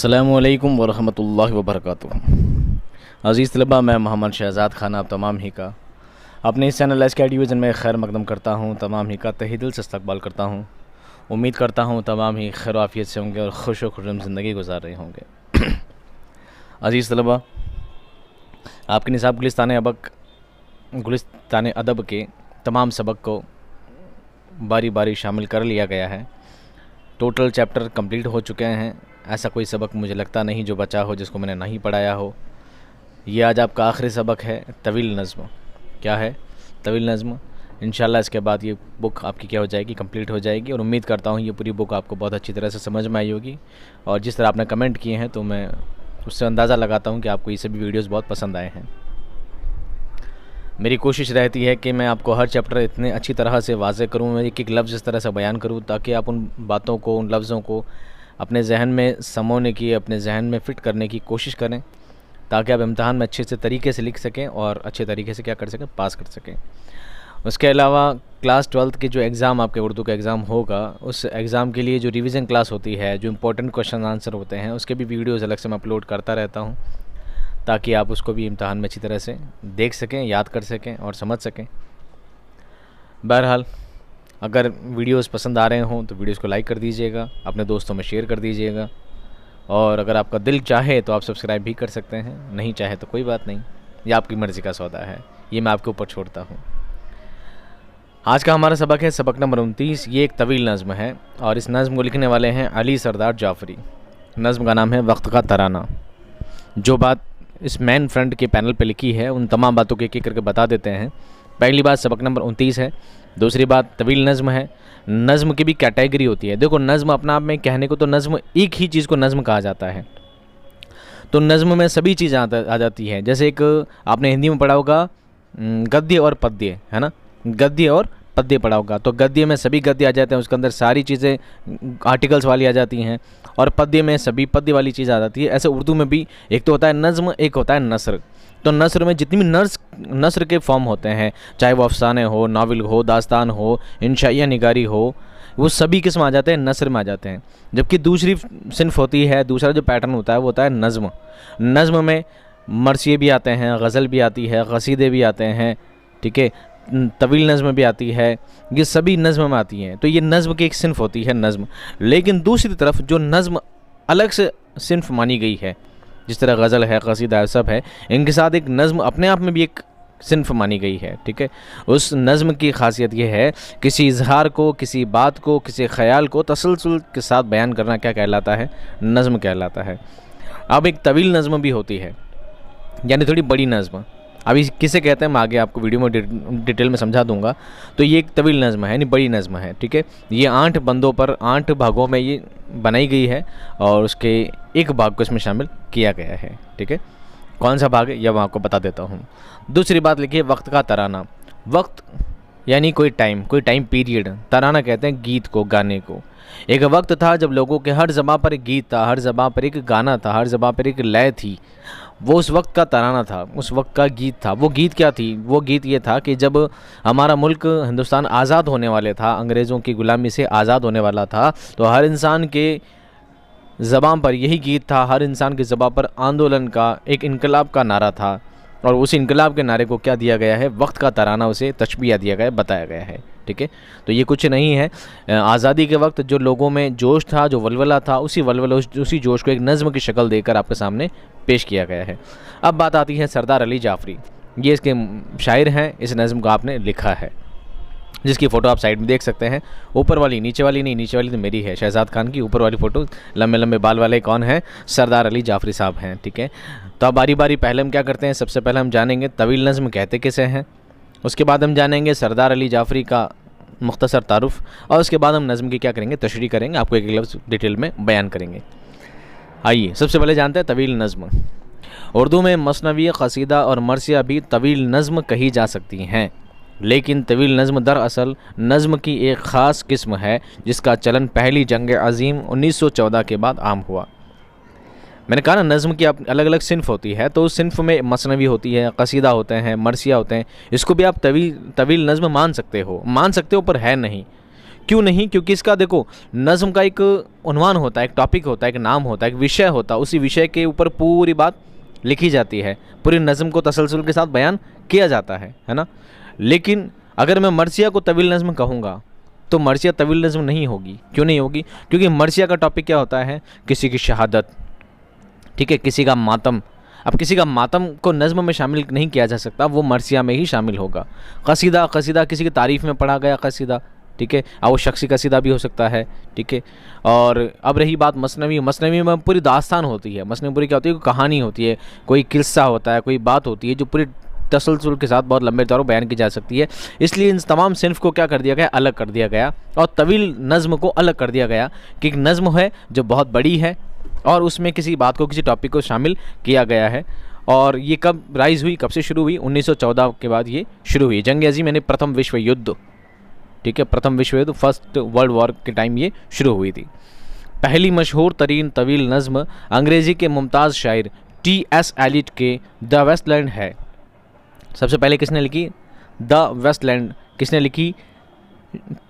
अस्सलामुअलैकुम वरहमतुल्लाहि वबरकातुहू। अज़ीज़ तलबा, मैं मोहम्मद शहज़ाद खान आप तमाम ही का अपने इस चैनल एसके डिवीज़न में खैर मकदम करता हूँ। तमाम ही का तहे दिल से इस्तक़बाल करता हूँ। उम्मीद करता हूँ तमाम ही खैर आफ़ियत से होंगे और खुश व खुर्रम ज़िंदगी गुजार रहे होंगे। अज़ीज़ तलबा, आपके निसाब गुलिस्तान अदब के तमाम सबक को बारी बारी शामिल कर लिया गया है। टोटल चैप्टर कंप्लीट हो चुके हैं। ऐसा कोई सबक मुझे लगता नहीं जो बचा हो जिसको मैंने नहीं पढ़ाया हो। ये आज आपका आखिरी सबक है, तवील नज़्म। क्या है? तवील नज़्म। इंशाल्लाह इसके बाद ये बुक आपकी क्या हो जाएगी, कंप्लीट हो जाएगी। और उम्मीद करता हूँ ये पूरी बुक आपको बहुत अच्छी तरह से समझ में आई होगी। और जिस तरह आपने कमेंट किए हैं तो मैं उससे अंदाज़ा लगाता हूँ कि आपको ये सभी वीडियोज़ बहुत पसंद आए हैं। मेरी कोशिश रहती है कि मैं आपको हर चैप्टर इतने अच्छी तरह से वाज़े करूँ, मैं एक एक लफ्ज़ इस तरह से बयान करूँ ताकि आप उन बातों को, उन लफ्ज़ों को अपने जहन में समोने की, अपने जहन में फ़िट करने की कोशिश करें ताकि आप इम्तहान में अच्छे से तरीके से लिख सकें और अच्छे तरीके से क्या कर सकें, पास कर सकें। उसके अलावा क्लास 12th के जो एग्ज़ाम आपके उर्दू का एग्ज़ाम होगा, उस एग्ज़ाम के लिए जो रिवीजन क्लास होती है, जो इम्पोर्टेंट क्वेश्चन आंसर होते हैं, उसके भी वीडियोज़ अलग से मैं अपलोड करता रहता हूँ ताकि आप उसको भी इम्तहान में अच्छी तरह से देख सकें, याद कर सकें और समझ सकें। बहरहाल, अगर वीडियोस पसंद आ रहे हों तो वीडियोस को लाइक कर दीजिएगा, अपने दोस्तों में शेयर कर दीजिएगा। और अगर आपका दिल चाहे तो आप सब्सक्राइब भी कर सकते हैं, नहीं चाहे तो कोई बात नहीं, ये आपकी मर्ज़ी का सौदा है, ये मैं आपके ऊपर छोड़ता हूँ। आज का हमारा सबक है सबक नंबर 29। ये एक तवील नज़्म है और इस नज़्म को लिखने वाले हैं अली सरदार जाफ़री। नज़्म का नाम है वक्त का तराना। जो बात इस मेन फ्रंट के पैनल पे लिखी है उन तमाम बातों के एक करके बता देते हैं। पहली बात सबक नंबर 29 है। दूसरी बात तवील नज़्म है। नज़्म की भी कैटेगरी होती है। देखो, नज़्म अपना आप में कहने को तो नज़्म एक ही चीज़ को नज़्म कहा जाता है, तो नज़्म में सभी चीज़ आ जाती है। जैसे एक आपने हिंदी में पढ़ा होगा गद्य और पद्य, है ना, गद्य और पद्य पढ़ा होगा। तो गद्य में सभी गद्य आ जाते हैं, उसके अंदर सारी चीज़ें आर्टिकल्स वाली आ जाती हैं, और पद्य में सभी पद्य वाली चीज़ आ जाती है। ऐसे उर्दू में भी एक तो होता है नज़्म, एक होता है नसर। तो नसर में जितनी भी नसर के फॉर्म होते हैं, चाहे वो अफसाने हो, नावल हो, दास्तान हो, इंशाइया निगारी हो, वो सभी किस्म आ जाते हैं, नसर में आ जाते हैं। जबकि दूसरी सिन्फ होती है, दूसरा जो पैटर्न होता है वो होता है नज़्म। नज़्म में मरसिए भी आते हैं, गज़ल भी आती है, क़सीदे भी आते हैं, ठीक है, तवील नज़्म भी आती है, ये सभी नज़्म में आती हैं। तो ये नज़्म की एक सिन्फ होती है, नज़्म। लेकिन दूसरी तरफ जो नज़्म अलग से सिन्फ मानी गई है, जिस तरह गज़ल है, क़सीदा है, सब है, इनके साथ एक नज़्म अपने आप में भी एक सिन्फ मानी गई है, ठीक है। उस नज़्म की ख़ासियत यह है, किसी इजहार को, किसी बात को, किसी ख़याल को तसलसल के साथ बयान करना क्या कहलाता है? नज़्म कहलाता है। अब एक तवील नज़्म भी होती है, यानी थोड़ी बड़ी नज़्म। अभी किसे कहते हैं मैं आगे आपको वीडियो में डिटेल में समझा दूंगा। तो ये एक तवील नज़्म है, यानी बड़ी नज़्म है, ठीक है। ये 8 बंदों पर 8 भागों में ये बनाई गई है और उसके एक भाग को इसमें शामिल किया गया है, ठीक है। कौन सा भाग है यह मैं आपको बता देता हूँ। दूसरी बात लिखिए, वक्त का तराना। वक्त यानी कोई टाइम पीरियड। तराना कहते हैं गीत को, गाने को। एक वक्त था जब लोगों के हर ज़बां पर एक गीत था, हर ज़बां पर एक गाना था, हर ज़बां पर एक लय थी। वो उस वक्त का तराना था, उस वक्त का गीत था। वो गीत क्या थी? वो गीत ये था कि जब हमारा मुल्क हिंदुस्तान आज़ाद होने वाले था, अंग्रेज़ों की ग़ुलामी से आज़ाद होने वाला था, तो हर इंसान के ज़बां पर यही गीत था, हर इंसान की ज़बां पर आंदोलन का, एक इनकलाब का नारा था। और उस इनकलाब के नारे को क्या दिया गया है? वक्त का तराना, उसे तशबीह दिया गया है, बताया गया है, ठीक है। तो ये कुछ नहीं है, आज़ादी के वक्त जो लोगों में जोश था, जो वलवला था, उसी जोश को एक नज़्म की शक्ल देकर आपके सामने पेश किया गया है। अब बात आती है सरदार अली जाफ़री। ये इसके शायर हैं, इस नज़्म को आपने लिखा है, जिसकी फ़ोटो आप साइड में देख सकते हैं। ऊपर वाली, नीचे वाली नहीं, नीचे वाली तो मेरी है, शहज़ाद खान की। ऊपर वाली फ़ोटो लंबे लंबे बाल वाले कौन हैं? सरदार अली जाफ़री साहब हैं, ठीक है। तो अब बारी बारी पहले हम क्या करते हैं, सबसे पहले हम जानेंगे तवील नज़्म कहते किसे हैं, उसके बाद हम जानेंगे सरदार अली जाफ़री का मुख्तसर तारुफ़, और उसके बाद हम नज़्म की क्या करेंगे, तशरीह करेंगे, आपको एक लफ्ज़ डिटेल में बयान करेंगे। आइए सबसे पहले जानते हैं तवील नज़्म। उर्दू में मसनवी, क़सीदा और मरसिया भी तवील नज़्म कही जा सकती हैं, लेकिन तवील नज़्म दरअसल नज़्म की एक ख़ास किस्म है जिसका चलन पहली जंग अज़ीम 1914 के बाद आम हुआ। मैंने कहा ना, नज़्म की अलग अलग सिन्फ होती है, तो उस सिन्फ में मसनवी होती है, क़सीदा होते हैं, मरसिया होते हैं। इसको भी आप तवील नज़्म मान सकते हो, पर है नहीं, क्यों नहीं? क्योंकि इसका देखो नज़्म का एक उन्वान होता है, एक टॉपिक होता है, एक नाम होता है, एक विषय होता है, उसी विषय के ऊपर पूरी बात लिखी जाती है, पूरी नज़्म को तसलसल के साथ बयान किया जाता है ना। लेकिन अगर मैं मरसिया को तवील नज़्म कहूँगा तो मरसिया तवील नज़्म नहीं होगी। क्यों नहीं होगी? क्योंकि मरसिया का टॉपिक क्या होता है? किसी की शहादत, ठीक है, किसी का मातम। अब किसी का मातम को नज़्म में शामिल नहीं किया जा सकता, वो मरसिया में ही शामिल होगा। कसीदा किसी की तारीफ़ में पढ़ा गया कसीदा, ठीक है, और वो शख्सी कसीदा भी हो सकता है, ठीक है। और अब रही बात मसनवी में पूरी दास्तान होती है। मसनवी पूरी क्या होती है? कोई कहानी होती है, कोई किस्सा होता है, कोई बात होती है जो पूरी तसलसल के साथ बहुत लंबे तौर पर बयान की जा सकती है। इसलिए इन तमाम सिन्फ को क्या कर दिया गया? अलग कर दिया गया, और तवील नज़्म को अलग कर दिया गया कि एक नज़्म है जो बहुत बड़ी है और उसमें किसी बात को, किसी टॉपिक को शामिल किया गया है। और ये कब राइज़ हुई, कब से शुरू हुई? 1914 के बाद ये शुरू हुई। जंग अज़ीम यानी प्रथम विश्व युद्ध, ठीक है, प्रथम विश्व युद्ध, फर्स्ट वर्ल्ड वॉर के टाइम ये शुरू हुई थी। पहली मशहूर तरीन तवील नज़्म अंग्रेज़ी के मुमताज़ शायर T.S. एलिट के द वेस्टलैंड है। सबसे पहले किसने लिखी? द वेस्टलैंड किसने लिखी?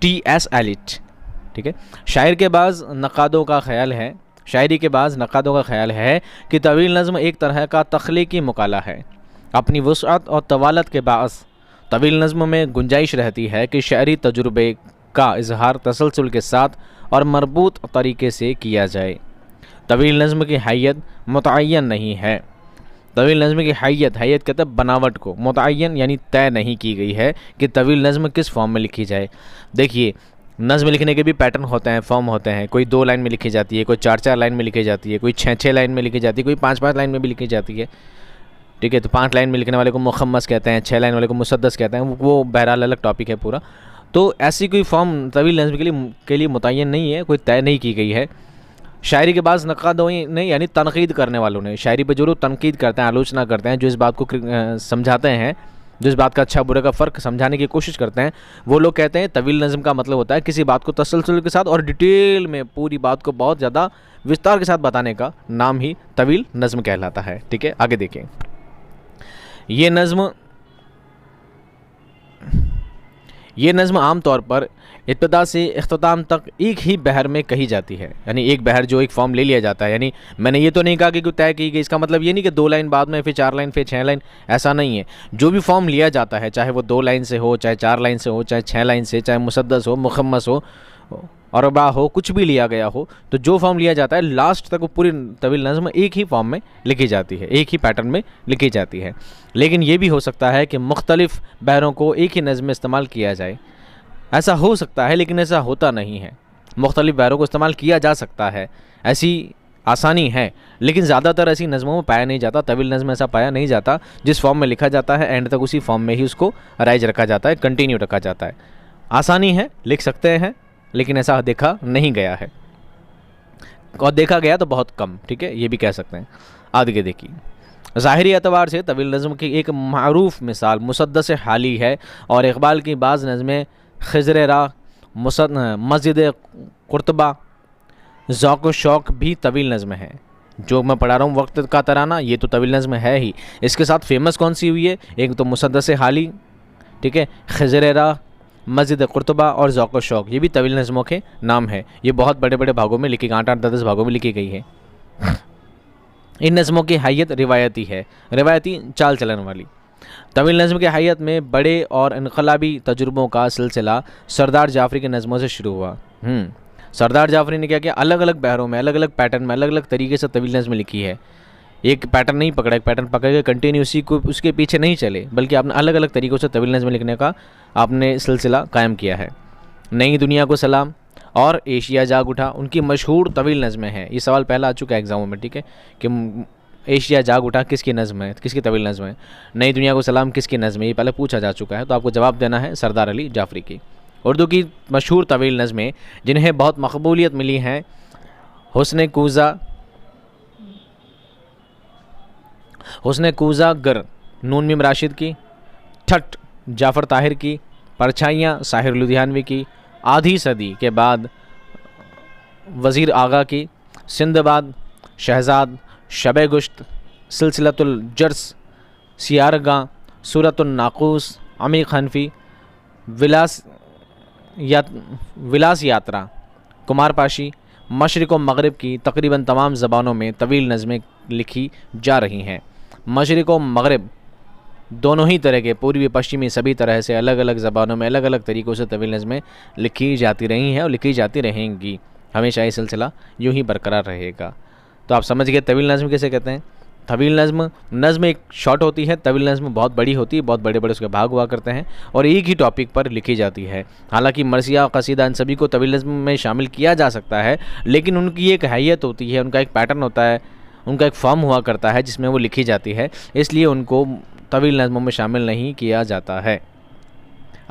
T.S. एलिट, ठीक है। शायरी के बाज़ नक़ादों का ख़याल है कि तवील नज़्म एक तरह का तख्लीकी मुकाला है। अपनी वुसअत और तवालत के बाअस तवील नज़्म में गुंजाइश रहती है कि शअरी तजुर्बे का इजहार तसलसल के साथ और मरबूत तरीके से किया जाए। तवील नज़्म की हैयत मुतअय्यन नहीं है। तवील नज़्म की हैयत कहते हैं बनावट को, मुतअय्यन यानी तय नहीं की गई है कि तवील नज़्म किस फॉर्म में लिखी जाए। देखिए, नज़्म लिखने के भी पैटर्न होते हैं, फॉर्म होते हैं। कोई 2 लाइन में लिखी जाती है, कोई 4-4 लाइन में लिखी जाती है, कोई 6-6 लाइन में लिखी जाती है, कोई 5-5 लाइन में भी लिखी जाती है, ठीक है। तो 5 लाइन में लिखने वाले को मुखम्मस कहते हैं, 6 लाइन वाले को मुसद्दस कहते हैं। वो बहरहाल अलग टॉपिक है पूरा। तो ऐसी कोई फॉर्म तवील नज़्म के लिए मुतय्यन नहीं है, कोई तय नहीं की गई है। शायरी के बाद नक़ादों ने यानी तनक़ीद करने वालों ने, शायरी पर जो लोग तनक़ीद करते हैं, आलोचना करते हैं, जो इस बात को समझाते हैं, जो इस बात का अच्छा बुरे का फ़र्क समझाने की कोशिश करते हैं, वो लोग कहते हैं तवील नज़्म का मतलब होता है किसी बात को तसलसल के साथ और डिटेल में पूरी बात को बहुत ज़्यादा विस्तार के साथ बताने का नाम ही तवील नज़्म कहलाता है, ठीक है। आगे देखें, ये नज़्म आम तौर पर इब्तिदा से इख्तिताम तक एक ही बहर में कही जाती है। यानी एक बहर जो एक फॉर्म ले लिया जाता है। यानी मैंने ये तो नहीं कहा कि कोई तय की गई, इसका मतलब ये नहीं कि 2 लाइन बाद में, फिर 4 लाइन, फिर 6 लाइन, ऐसा नहीं है। जो भी फॉर्म लिया जाता है, चाहे वो 2 लाइन से हो, चाहे 4 लाइन से हो, चाहे 6 लाइन से, चाहे मुसद्दस हो, मुखम्मस हो, अरबा हो, कुछ भी लिया गया हो, तो जो फॉर्म लिया जाता है लास्ट तक वो पूरी तवील नज़्म एक ही फॉर्म में लिखी जाती है, एक ही पैटर्न में लिखी जाती है। लेकिन ये भी हो सकता है कि मुख्तलिफ़ बहरों को एक ही नज़्म में इस्तेमाल किया जाए। ऐसा हो सकता है, लेकिन ऐसा होता नहीं है। मुख्तलिफ़ बहरों को इस्तेमाल किया जा सकता है, ऐसी आसानी है, लेकिन ज़्यादातर ऐसी नज़मों में पाया नहीं जाता। तवील नज़्म ऐसा पाया नहीं जाता। जिस फॉर्म में लिखा जाता है एंड तक उसी फॉर्म में ही उसको राइज रखा जाता है, कंटिन्यू रखा जाता है। आसानी है, लिख सकते हैं, लेकिन ऐसा देखा नहीं गया है, और देखा गया तो बहुत कम, ठीक है, ये भी कह सकते हैं। आगे देखिए, ज़ाहिरी एतबार से तवील नज़्म की एक मारूफ मिसाल मुसद्दस हाली है, और इकबाल की बाज़ नज़में खिज़र राह, मस्जिद कुर्तबा, ज़ौक़ व शौक़ भी तवील नज़्म है। जो मैं पढ़ा रहा हूँ वक्त का तराना, ये तो तवील नज़्म है ही। इसके साथ फेमस कौन सी हुई है? एक तो मुसद्दस हाली, ठीक है, खिज़र राह, मस्जिद कुर्तबा और ज़ौक़ व शौक़, ये भी तवील नज़्मों के नाम है। ये बहुत बड़े बड़े भागों में लिखी, 8-8, 10-10 भागों में लिखी गई है। इन नज़्मों की हैयत रिवायती है, रिवायती चाल चलन वाली। तवील नज़्म की हैयत में बड़े और इनकलाबी तजुर्बों का सिलसिला सरदार जाफ़री के नज़्मों से शुरू हुआ। सरदार जाफ़री ने क्या किया? अलग अलग बहरों में, अलग अलग पैटर्न में, अलग अलग तरीके से तवील नज़्म लिखी है। एक पैटर्न नहीं पकड़ा, एक पैटर्न पकड़ के कंटिन्यू उसी को उसके पीछे नहीं चले, बल्कि आपने अलग अलग तरीक़ों से तवील नज़्म लिखने का आपने सिलसिला कायम किया है। नई दुनिया को सलाम और एशिया जाग उठा उनकी मशहूर तवील नज़्में हैं। ये सवाल पहला आ चुका है एग्ज़ामों में, ठीक है, कि एशिया जाग उठा किसकी नज़्म है, किसकी तवील नज़्म है। नई दुनिया को सलाम किसकी नज़्म है, ये पहले पूछा जा चुका है, तो आपको जवाब देना है सरदार अली जाफ़री की। उर्दू की मशहूर तवील नज़्में जिन्हें बहुत मकबूलियत मिली हैं, हुस्न कूज़ा गर नून मीम राशिद की, ठट जाफ़र ताहिर की, परछाइयाँ साहिर लुधियानवी की, आधी सदी के बाद वज़ीर आगा की, सिंदबाद, शहज़ाद, शब गुश्त, सिलसिलतुल जर्स, सियारगां, सूरतुन नाक़ूस, अमीक़ हनफ़ी, विलास विलास यात्रा, कुमारपाशी, मशरिक़ व मग़रिब की तकरीबन तमाम ज़बानों में तवील नज़में लिखी जा रही हैं। मशरिक़ व मग़रिब दोनों ही तरह के, पूर्वी पश्चिमी, सभी तरह से अलग अलग ज़बानों में अलग अलग तरीक़ों से तवील नज़में लिखी जाती रही हैं और लिखी जाती रहेंगी। हमेशा ये सिलसिला यूँ ही बरकरार रहेगा। तो आप समझ गए तवील नज़्म किसे कहते हैं। तवील नज़्म एक शॉर्ट होती है, तवील नज़्म बहुत बड़ी होती है, बहुत बड़े बड़े उसके भाग हुआ करते हैं और एक ही टॉपिक पर लिखी जाती है। हालांकि मरसिया, कसीदा, इन सभी को तवील नज़्म में शामिल किया जा सकता है, लेकिन उनकी एक हैयत होती है, उनका एक पैटर्न होता है, उनका एक फॉर्म हुआ करता है जिसमें वो लिखी जाती है, इसलिए उनको तवील नज़्मों में शामिल नहीं किया जाता है।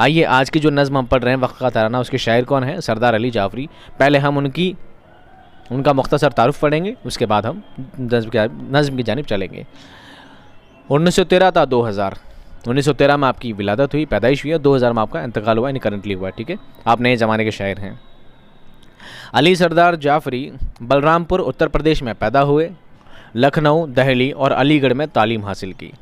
आइए आज की जो नज़्म हम पढ़ रहे हैं, वक्त का तराना, उसके शायर कौन है? सरदार अली जाफ़री। पहले हम उनका मुख्तसर तारुफ पढ़ेंगे, उसके बाद हम नज़्म की जानिब चलेंगे। 1913 था 2000। 1913 में आपकी विलादत हुई, पैदाइश हुई है, 2000 में आपका इंतकाल हुआ, यानी करंटली हुआ। ठीक है, आप नए ज़माने के शायर हैं। अली सरदार जाफ़री बलरामपुर उत्तर प्रदेश में पैदा हुए। लखनऊ, दिल्ली और अलीगढ़ में तालीम हासिल की।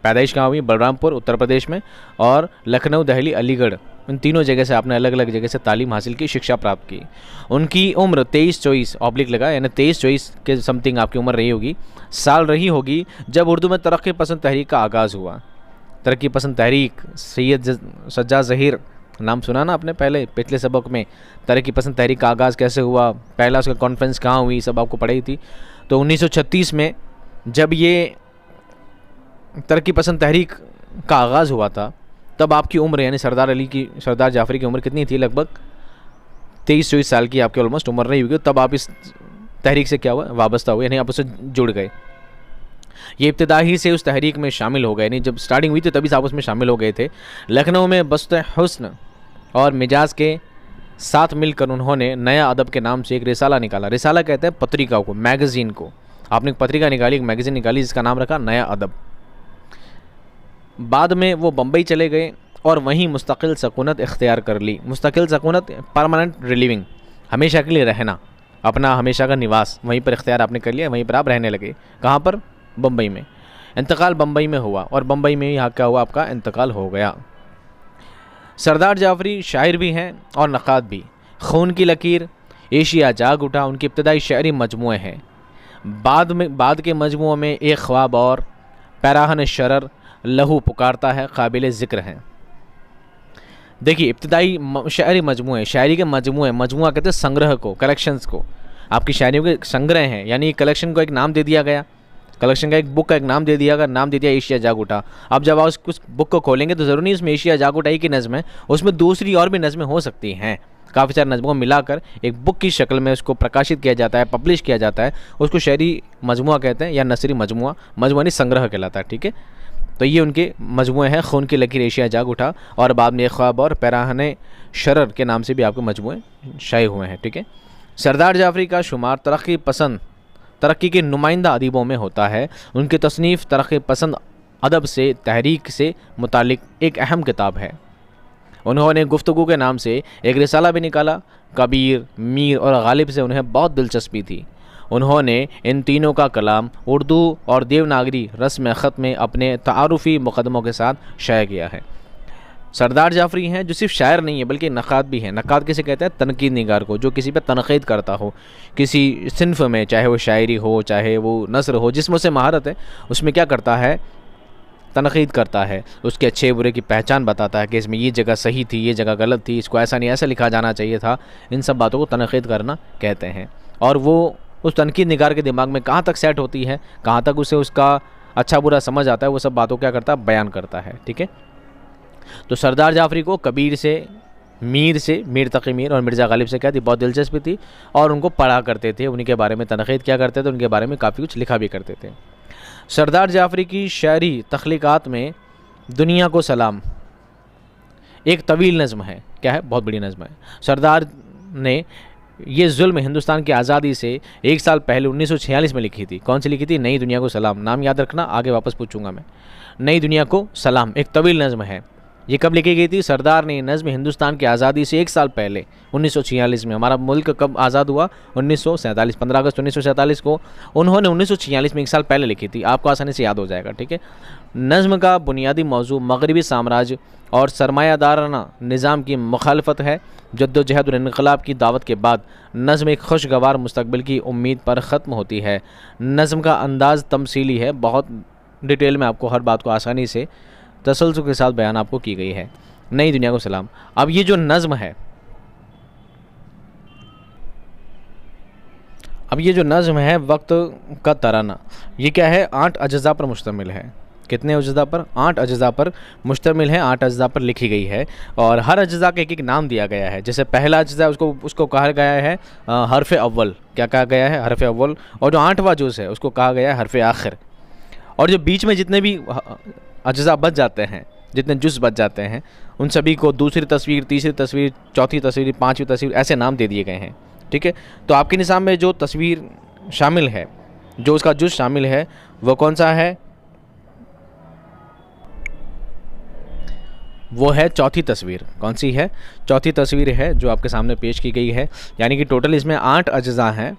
पैदाइश कहाँ हुई? बलरामपुर उत्तर प्रदेश में, और लखनऊ, दिल्ली, अलीगढ़, इन तीनों जगह से आपने अलग अलग जगह से तालीम हासिल की, शिक्षा प्राप्त की। उनकी उम्र 23-24 ऑब्लिक लगा, यानी 23-24 के समथिंग आपकी उम्र रही होगी, साल रही होगी जब उर्दू में तरक्की पसंद तहरीक का आगाज़ हुआ। तरक्की पसंद तहरीक, सैयद सज्जाद ज़हीर नाम सुना ना आपने पहले पिछले सबक में। तरक्की पसंद तहरीक का आगाज़ कैसे हुआ, पहला उसका कॉन्फ्रेंस कहाँ हुई, सब आपको पढ़ी थी। तो 1936 में जब ये तरक्की पसंद तहरीक का आगाज़ हुआ था, तब आपकी उम्र, यानी सरदार जाफ़री की उम्र कितनी थी? लगभग 23-24 साल की आपकी ऑलमोस्ट उम्र रही होगी। तब आप इस तहरीक से क्या हुआ? वाबस्ता हुए, यानी आप उससे जुड़ गए। ये इब्तिदा ही से उस तहरीक में शामिल हो गए, यानी जब स्टार्टिंग हुई थी तभी से आप उसमें शामिल हो गए थे। लखनऊ में बस्त हुस्न और मिजाज के साथ मिलकर उन्होंने नया अदब के नाम से एक रिसाला निकाला। रिसाला कहते हैं पत्रिका को, मैगज़ीन को। आपने एक पत्रिका निकाली, एक मैगज़ीन निकाली, जिसका नाम रखा नया अदब। बाद में वो बम्बई चले गए और वहीं मुस्तकिल सकूनत इख्तियार कर ली। मुस्तकिल सकूनत, परमानेंट रिलीविंग, हमेशा के लिए रहना, अपना हमेशा का निवास वहीं पर इख्तियार आपने कर लिया, वहीं पर आप रहने लगे। कहाँ पर? बम्बई में। इंतकाल बम्बई में हुआ और बम्बई में यहाँ क्या हुआ? आपका इंतकाल हो गया। सरदार जाफ़री शायर भी हैं और नक़ाद भी। खून की लकीर, एशिया जाग उठा उनकी इब्तदाई शायरी मजमूए हैं। बाद के मजमूओं में एक ख्वाब और पैराहन शरर, लहू पुकारता है काबिल ज़िक्र हैं। देखिए, इब्तिदाई शायरी मजमूए, शायरी के मजमूए, मजमुआ कहते हैं संग्रह को, कलेक्शंस को। आपकी शायरियों के संग्रह हैं, यानी कलेक्शन को एक नाम दे दिया गया, कलेक्शन का एक बुक का एक नाम दे दिया गया, नाम दे दिया एशिया जाग उठा। अब जब आप उस बुक को खोलेंगे तो ज़रूरी नहीं उसमें एशिया जाग उठा ही की नज़म है, उसमें दूसरी और भी नज़में हो सकती हैं। काफ़ी सारे नज़मों को मिलाकर एक बुक की शक्ल में उसको प्रकाशित किया जाता है, पब्लिश किया जाता है, उसको शायरी मजमुआ कहते हैं, या नसरी मजमुआ। मजमुआ नहीं, संग्रह कहलाता है। ठीक है, तो ये उनके मजमुए हैं, खून की लकीर, एशिया जाग उठा, और बाद में एक ख्वाब और पैराहन शरर के नाम से भी आपके मजमुए शाये हुए हैं। ठीक है, सरदार जाफ़री का शुमार तरक्की के नुमाइंदा अदीबों में होता है। उनकी तसनीफ़ तरक्की पसंद अदब से, तहरीक से मुतालिक एक अहम किताब है। उन्होंने गुफ्तगू के नाम से एक रिसाला भी निकाला। कबीर, मीर और गालिब से उन्हें बहुत दिलचस्पी थी। उन्होंने इन तीनों का कलाम उर्दू और देवनागरी रस्म ख़त में अपने तारुफ़ी मुक़दमों के साथ शाया किया है। सरदार जाफ़री हैं जो सिर्फ शायर नहीं है बल्कि नक़ाद भी हैं। नक़ाद किसे कहते हैं? तनकीद निगार को, जो किसी पे तनक़ीद करता हो, किसी सिन्फ़ में, चाहे वो शायरी हो, चाहे वो नस्र हो, जिसमें उसे महारत है, उसमें क्या करता है? तनक़ीद करता है, उसके अच्छे बुरे की पहचान बताता है कि इसमें ये जगह सही थी, ये जगह गलत थी, इसको ऐसा नहीं ऐसा लिखा जाना चाहिए था। इन सब बातों को तनक़ीद करना कहते हैं। और वो उस तनकीद निगार के दिमाग में कहाँ तक सेट होती है, कहाँ तक उसे उसका अच्छा बुरा समझ आता है, वो सब बातों क्या करता है? बयान करता है। ठीक है, तो सरदार जाफ़री को कबीर से, मीर तक़ी मीर और मिर्ज़ा गालिब से क्या थी? बहुत दिलचस्पी थी, और उनको पढ़ा करते थे, उन्हीं के बारे में तनक़ीद किया करते थे, उनके बारे में काफ़ी कुछ लिखा भी करते थे। सरदार जाफ़री की शायरी तख्लीक़ात में दुनिया को सलाम एक तवील नज़्म है। क्या है? बहुत बड़ी नज़्म है। सरदार ने ये ज़ुल्म हिंदुस्तान की आज़ादी से एक साल पहले 1946 में लिखी थी। कौन सी लिखी थी? नई दुनिया को सलाम। नाम याद रखना, आगे वापस पूछूंगा मैं। नई दुनिया को सलाम एक तवील नज़्म है। ये कब लिखी गई थी? सरदार ने नज़्म हिंदुस्तान की आज़ादी से 1 साल पहले 1946 में, हमारा मुल्क कब आज़ाद हुआ? 1947, 15 अगस्त 1947 को उन्होंने 1946 में 1 साल पहले लिखी थी। आपको आसानी से याद हो जाएगा, ठीक है। नज़्म का बुनियादी मौजू मगरबी साम्राज्य और सरमायादाराना निज़ाम की मुखालफत है। जद्दोजहद और इनकलाब की दावत के बाद नज़्म एक खुशगवार मुस्तकबिल की उम्मीद पर ख़त्म होती है। नज़्म का अंदाज़ तमसीली है, बहुत डिटेल में आपको हर बात को आसानी से तसल्सल के साथ बयान आपको की गई है। नई दुनिया को सलाम। अब ये जो नज़्म है, वक्त का तराना, ये क्या है? 8 अज्जा पर मुश्तमिल है। कितने अज्जा पर? 8 अज्जा पर मुश्तमिल है, 8 अज्जा पर लिखी गई है और हर अज्जा का एक एक नाम दिया गया है। जैसे पहला अज्जा उसको कहा गया है हरफ अव्वल। क्या कहा गया है? हरफ अव्वल। और जो 8वां जुज़ है उसको कहा गया है हरफ आखिर। और जो बीच में जितने भी अज्जा बच जाते हैं, जितने जुज़ बच जाते हैं, उन सभी को दूसरी तस्वीर, तीसरी तस्वीर, चौथी तस्वीर, 5वीं तस्वीर, ऐसे नाम दे दिए गए हैं, ठीक है। तो आपके निज़ाम में जो तस्वीर शामिल है, जो उसका जुज़ शामिल है, वो कौन सा है? वो है चौथी तस्वीर। कौन सी है? चौथी तस्वीर है जो आपके सामने पेश की गई है। यानी कि टोटल इसमें 8 अज्जा हैं,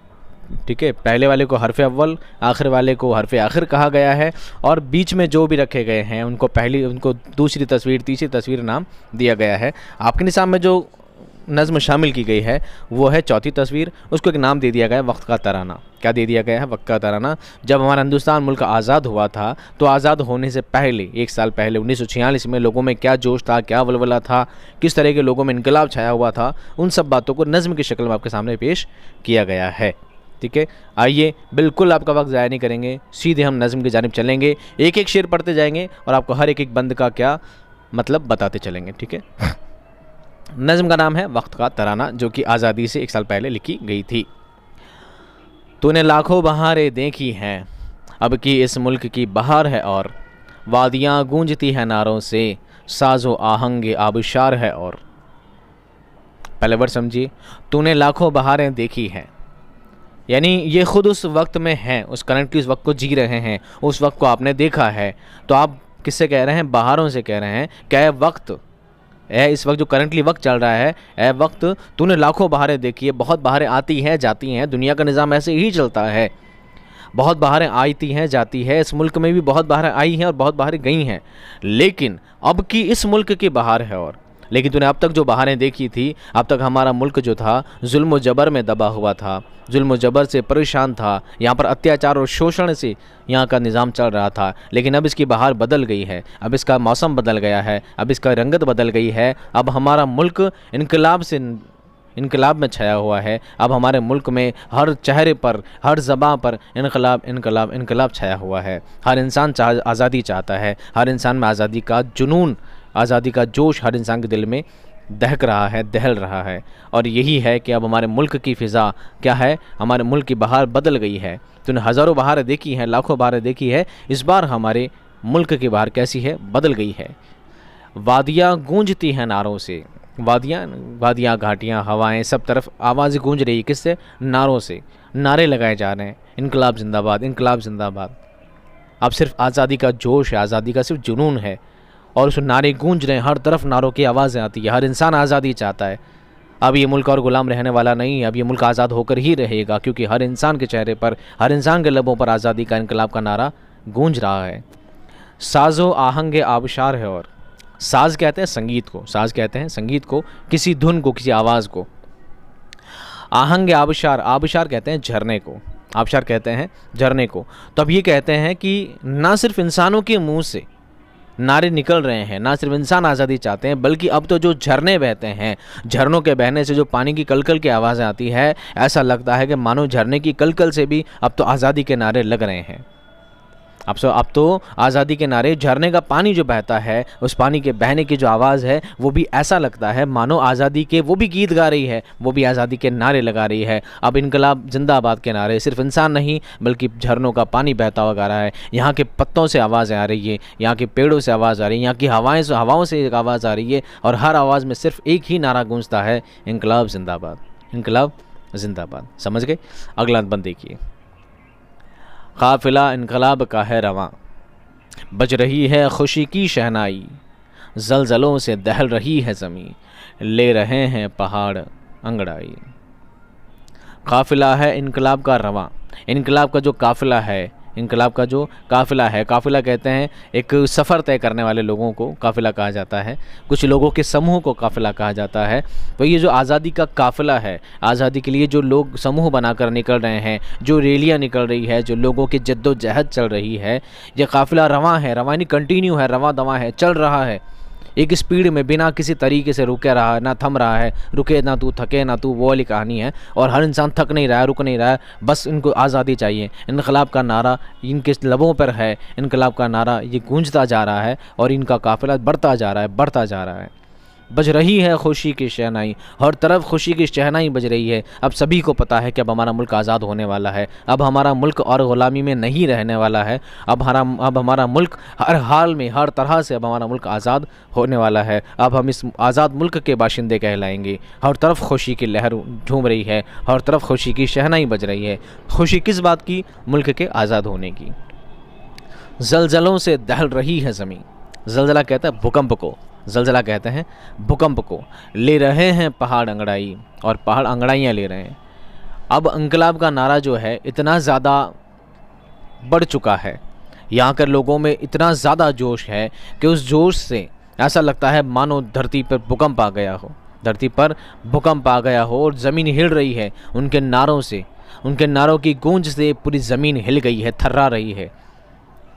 ठीक है। पहले वाले को हरफ अव्वल, आखिर वाले को हरफ आखिर कहा गया है और बीच में जो भी रखे गए हैं उनको दूसरी तस्वीर, तीसरी तस्वीर नाम दिया गया है। आपके निज़ाम में जो नज़्म शामिल की गई है वो है चौथी तस्वीर। उसको एक नाम दे दिया गया है वक्त का तराना। क्या दे दिया गया है? वक्त का तराना। जब हमारा हिंदुस्तान मुल्क आज़ाद हुआ था तो आज़ाद होने से पहले 1 साल पहले 1946 में लोगों में क्या जोश था, क्या वलवला था, किस तरह के लोगों में इनकलाब छाया हुआ था, उन सब बातों को नज़्म की शक्ल में आपके सामने पेश किया गया है, ठीक है। आइए, बिल्कुल आपका वक्त ज़ाया नहीं करेंगे, सीधे हम नज़्म की जानिब चलेंगे। एक एक शेर पढ़ते जाएंगे और आपको हर एक बंद का क्या मतलब बताते चलेंगे, ठीक है। नज़्म का नाम है वक्त का तराना, जो कि आज़ादी से 1 साल पहले लिखी गई थी। तूने लाखों बहारें देखी हैं, अब की इस मुल्क की बहार है और वादियाँ गूंजती हैं नारों से, साज़ो आहंगे आबशार है। और पहले वर्ड समझिए, तूने लाखों बहारें देखी हैं, यानी ये ख़ुद उस वक्त में हैं, उस करंटली उस वक्त को जी रहे हैं, उस वक्त को आपने देखा है। तो आप किससे कह रहे हैं? बहारों से कह रहे हैं। क्या है? वक्त है, इस वक्त जो करंटली वक्त चल रहा है, ए वक्त, तूने लाखों बहारें देखी है। बहुत बहारें आती हैं, जाती हैं, दुनिया का निज़ाम ऐसे ही चलता है। बहुत बहारें आती हैं, जाती है। इस मुल्क में भी बहुत बहारें आई हैं और बहुत बहारें गई हैं, लेकिन अब की इस मुल्क की बहार है। और लेकिन तूने अब तक जो बहारें देखी थी, अब तक हमारा मुल्क जो था जुल्म व जबर में दबा हुआ था, जुल्म व जबर से परेशान था, यहाँ पर अत्याचार और शोषण से यहाँ का निज़ाम चल रहा था। लेकिन अब इसकी बहार बदल गई है, अब इसका मौसम बदल गया है, अब इसका रंगत बदल गई है। अब हमारा मुल्क इनकलाब में छाया हुआ है। अब हमारे मुल्क में हर चेहरे पर, हर ज़बां पर इनकलाब इनकलाब इनकलाब छाया हुआ है। हर इंसान आज़ादी चाहता है, हर इंसान में आज़ादी का जुनून, आज़ादी का जोश हर इंसान के दिल में दहक रहा है, दहल रहा है। और यही है कि अब हमारे मुल्क की फ़िज़ा क्या है? हमारे मुल्क की बहार बदल गई है। तूने हज़ारों बहारें देखी हैं, लाखों बहारें देखी है, इस बार हमारे मुल्क की बहार कैसी है? बदल गई है। वादियाँ गूंजती हैं नारों से। वादियाँ, घाटियाँ, हवाएं, सब तरफ आवाज़ गूंज रही है। किससे? नारों से। नारे लगाए जा रहे हैं, इनकलाब जिंदाबाद, इनकलाब जिंदाबाद। अब सिर्फ आज़ादी का जोश है, आज़ादी का सिर्फ जुनून है और उस नारे गूंज रहे हैं, हर तरफ नारों की आवाज़ें आती है। हर इंसान आज़ादी चाहता है। अब ये मुल्क और ग़ुलाम रहने वाला नहीं है, अब ये मुल्क आज़ाद होकर ही रहेगा, क्योंकि हर इंसान के चेहरे पर, हर इंसान के लबों पर आज़ादी का, इनकलाब का नारा गूंज रहा है। साज़ो आहंगे आबशार है। और साज़ कहते हैं संगीत को, साज़ कहते हैं संगीत को, किसी धुन को, किसी आवाज़ को। आहंगे आबशार, आबशार कहते हैं झरने को, आबशार कहते हैं झरने को। तो अब ये कहते हैं कि ना सिर्फ इंसानों के मुंह से नारे निकल रहे हैं, ना सिर्फ इंसान आज़ादी चाहते हैं, बल्कि अब तो जो झरने बहते हैं, झरनों के बहने से जो पानी की कलकल की आवाज़ें आती है, ऐसा लगता है कि मानो झरने की कलकल से भी अब तो आज़ादी के नारे लग रहे हैं। अब तो आज़ादी के नारे, झरने का पानी जो बहता है, उस पानी के बहने की जो आवाज़ है, वो भी ऐसा लगता है मानो आज़ादी के वो भी गीत गा रही है, वो भी आज़ादी के नारे लगा रही है। अब इनकलाब जिंदाबाद के नारे सिर्फ इंसान नहीं, बल्कि झरनों का पानी बहता हुआ गा रहा है। यहाँ के पत्तों से आवाज़ें आ रही है, यहाँ के पेड़ों से आवाज़ आ रही है, यहाँ की हवाओं से एक आवाज़ आ रही है, और हर आवाज़ में सिर्फ एक ही नारा गूंजता है, इनकलाब जिंदाबाद, इनकलाब जिंदाबाद। समझ गए? अगला बंद देखिए। काफ़िला इनकलाब का है रवां, बज रही है खुशी की शहनाई, ज़लज़लों से दहल रही है ज़मीं, ले रहे हैं पहाड़ अंगड़ाई। काफ़िला है इनकलाब का रवां, इनकलाब का जो काफ़िला है, इनकलाब का जो काफ़िला है, काफ़िला कहते हैं एक सफ़र तय करने वाले लोगों को काफ़िला कहा जाता है, कुछ लोगों के समूह को काफ़िला कहा जाता है। तो ये जो आज़ादी का काफ़िला है, आज़ादी के लिए जो लोग समूह बनाकर निकल रहे हैं, जो रैलियाँ निकल रही है, जो लोगों की जद्दोजहद चल रही है, ये काफ़िला रवां है, रवानी कंटिन्यू है, रवां दवां है, चल रहा है एक स्पीड में, बिना किसी तरीके से रुके रहा, ना थम रहा है, रुके ना तू थके ना तू, वो वाली कहानी है। और हर इंसान थक नहीं रहा है, रुक नहीं रहा है, बस इनको आज़ादी चाहिए। इनकलाब का नारा इनके लबों पर है, इनकलाब का नारा ये गूंजता जा रहा है और इनका काफ़िला बढ़ता जा रहा है, बढ़ता जा रहा है। बज रही है खुशी की शहनाई, हर तरफ खुशी की शहनाई बज रही है। अब सभी को पता है कि अब हमारा मुल्क आज़ाद होने वाला है, अब हमारा मुल्क और ग़ुलामी में नहीं रहने वाला है। अब हमारा मुल्क हर हाल में, हर तरह से अब हमारा मुल्क आज़ाद होने वाला है। अब हम इस आज़ाद मुल्क के बाशिंदे कहलाएंगे। हर तरफ खुशी की लहर झूम रही है, हर तरफ खुशी की शहनाई बज रही है। खुशी किस बात की? मुल्क के आज़ाद होने की। ज़लज़लों से दहल रही है ज़मीं, ज़लज़ला कहता है भूकंप को, ज़लज़ला कहते हैं भूकंप को। ले रहे हैं पहाड़ अंगड़ाई, और पहाड़ अंगड़ाइयाँ ले रहे हैं। अब इंकलाब का नारा जो है इतना ज़्यादा बढ़ चुका है, यहाँ के लोगों में इतना ज़्यादा जोश है कि उस जोश से ऐसा लगता है मानो धरती पर भूकंप आ गया हो, धरती पर भूकंप आ गया हो और ज़मीन हिल रही है उनके नारों से। उनके नारों की गूंज से पूरी ज़मीन हिल गई है, थर्रा रही है।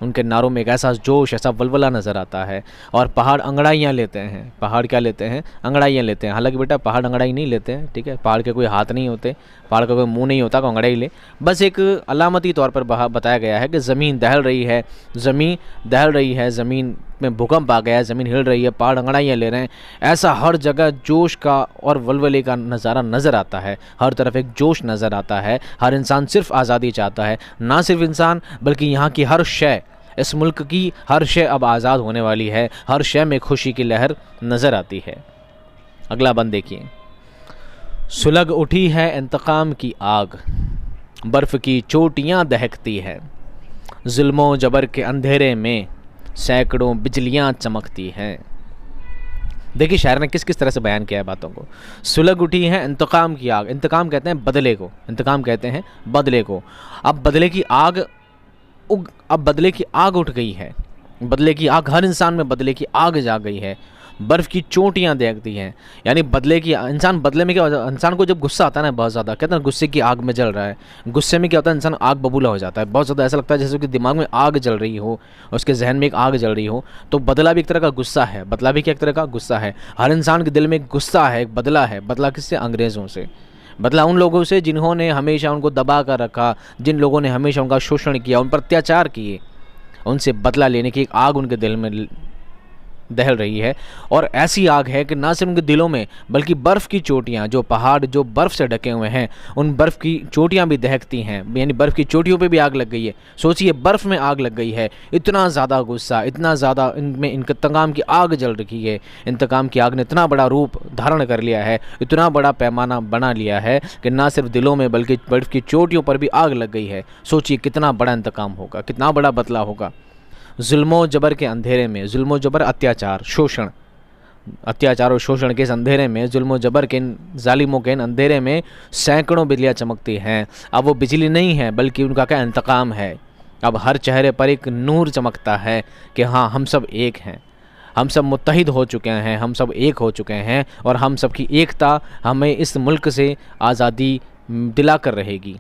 उनके नारों में एक ऐसा जोश, ऐसा वलवला नज़र आता है। और पहाड़ अंगड़ाइयाँ लेते हैं। पहाड़ क्या लेते हैं? अंगड़ाइयाँ लेते हैं। हालांकि बेटा पहाड़ अंगड़ाई नहीं लेते हैं, ठीक है। पहाड़ के कोई हाथ नहीं होते, पहाड़ का कोई मुंह नहीं होता कि अंगड़ाई ले। बस एक अलामती तौर पर बताया गया है कि ज़मीन दहल रही है, ज़मीन दहल रही है, ज़मीन में भूकंप आ गया है, ज़मीन हिल रही है, पहाड़ अंगड़ाइयाँ ले रहे हैं। ऐसा हर जगह जोश का और वलवले का नज़ारा नज़र आता है। हर तरफ एक जोश नज़र आता है। हर इंसान सिर्फ आज़ादी चाहता है। ना सिर्फ इंसान बल्कि यहाँ की हर शय, इस मुल्क की हर शय अब आज़ाद होने वाली है। हर शय में खुशी की लहर नज़र आती है। अगला बंद देखिए। सुलग उठी है इंतकाम की आग, बर्फ़ की चोटियाँ दहकती है, जुल्मों जबर के अंधेरे में सैकड़ों बिजलियाँ चमकती हैं। देखिए शायर ने किस किस तरह से बयान किया है बातों को। सुलग उठी है इंतकाम की आग, इंतकाम कहते हैं बदले को, इंतकाम कहते हैं बदले को। अब बदले की आग अब बदले की आग उठ गई है, बदले की आग, हर इंसान में बदले की आग जाग गई है। बर्फ़ की चोटियाँ देखती हैं, यानी बदले की इंसान, बदले में क्या होता है, इंसान को जब गुस्सा आता है ना बहुत ज़्यादा, कहते हैं गुस्से की आग में जल रहा है। गुस्से में क्या होता है, इंसान आग बबूला हो जाता है, बहुत ज़्यादा ऐसा लगता है जैसे कि दिमाग में आग जल रही हो, उसके जहन में एक आग जल रही हो। तो बदला भी एक तरह का गुस्सा है, बदला भी क्या एक तरह का गुस्सा है। हर इंसान के दिल में एक गुस्सा है, एक बदला है। बदला किससे? अंग्रेज़ों से। बदला उन लोगों से जिन्होंने हमेशा उनको दबा कर रखा, जिन लोगों ने हमेशा उनका शोषण किया, उन पर अत्याचार किए, उनसे बदला लेने की एक आग उनके दिल में दहल रही है। और ऐसी आग है कि ना सिर्फ उनके दिलों में बल्कि बर्फ़ की चोटियाँ, जो पहाड़ जो बर्फ़ से ढके हुए हैं, उन बर्फ़ की चोटियाँ भी दहकती हैं, यानी बर्फ़ की चोटियों पे भी आग लग गई है। सोचिए बर्फ़ में आग लग गई है, इतना ज़्यादा गुस्सा, इतना ज़्यादा इनमें इंतकाम की आग जल रखी है। इंतकाम की आग ने इतना बड़ा रूप धारण कर लिया है, इतना बड़ा पैमाना बना लिया है कि ना सिर्फ दिलों में बल्कि बर्फ़ की चोटियों पर भी आग लग गई है। सोचिए कितना बड़ा इंतकाम होगा, कितना बड़ा बदला होगा। जुल्मो जबर के अंधेरे में, जुल्मो जबर अत्याचार, शोषण, अत्याचार और शोषण के इस अंधेरे में, जुल्मो जबर के इन जालिमों के इन अंधेरे में सैकड़ों बिजलियाँ चमकती हैं। अब वो बिजली नहीं है बल्कि उनका क्या इंतकाम है। अब हर चेहरे पर एक नूर चमकता है कि हाँ हम सब एक हैं, हम सब मुत्तहिद हो चुके हैं, हम सब एक हो चुके हैं और हम सब की एकता हमें इस मुल्क से आज़ादी दिला कर रहेगी।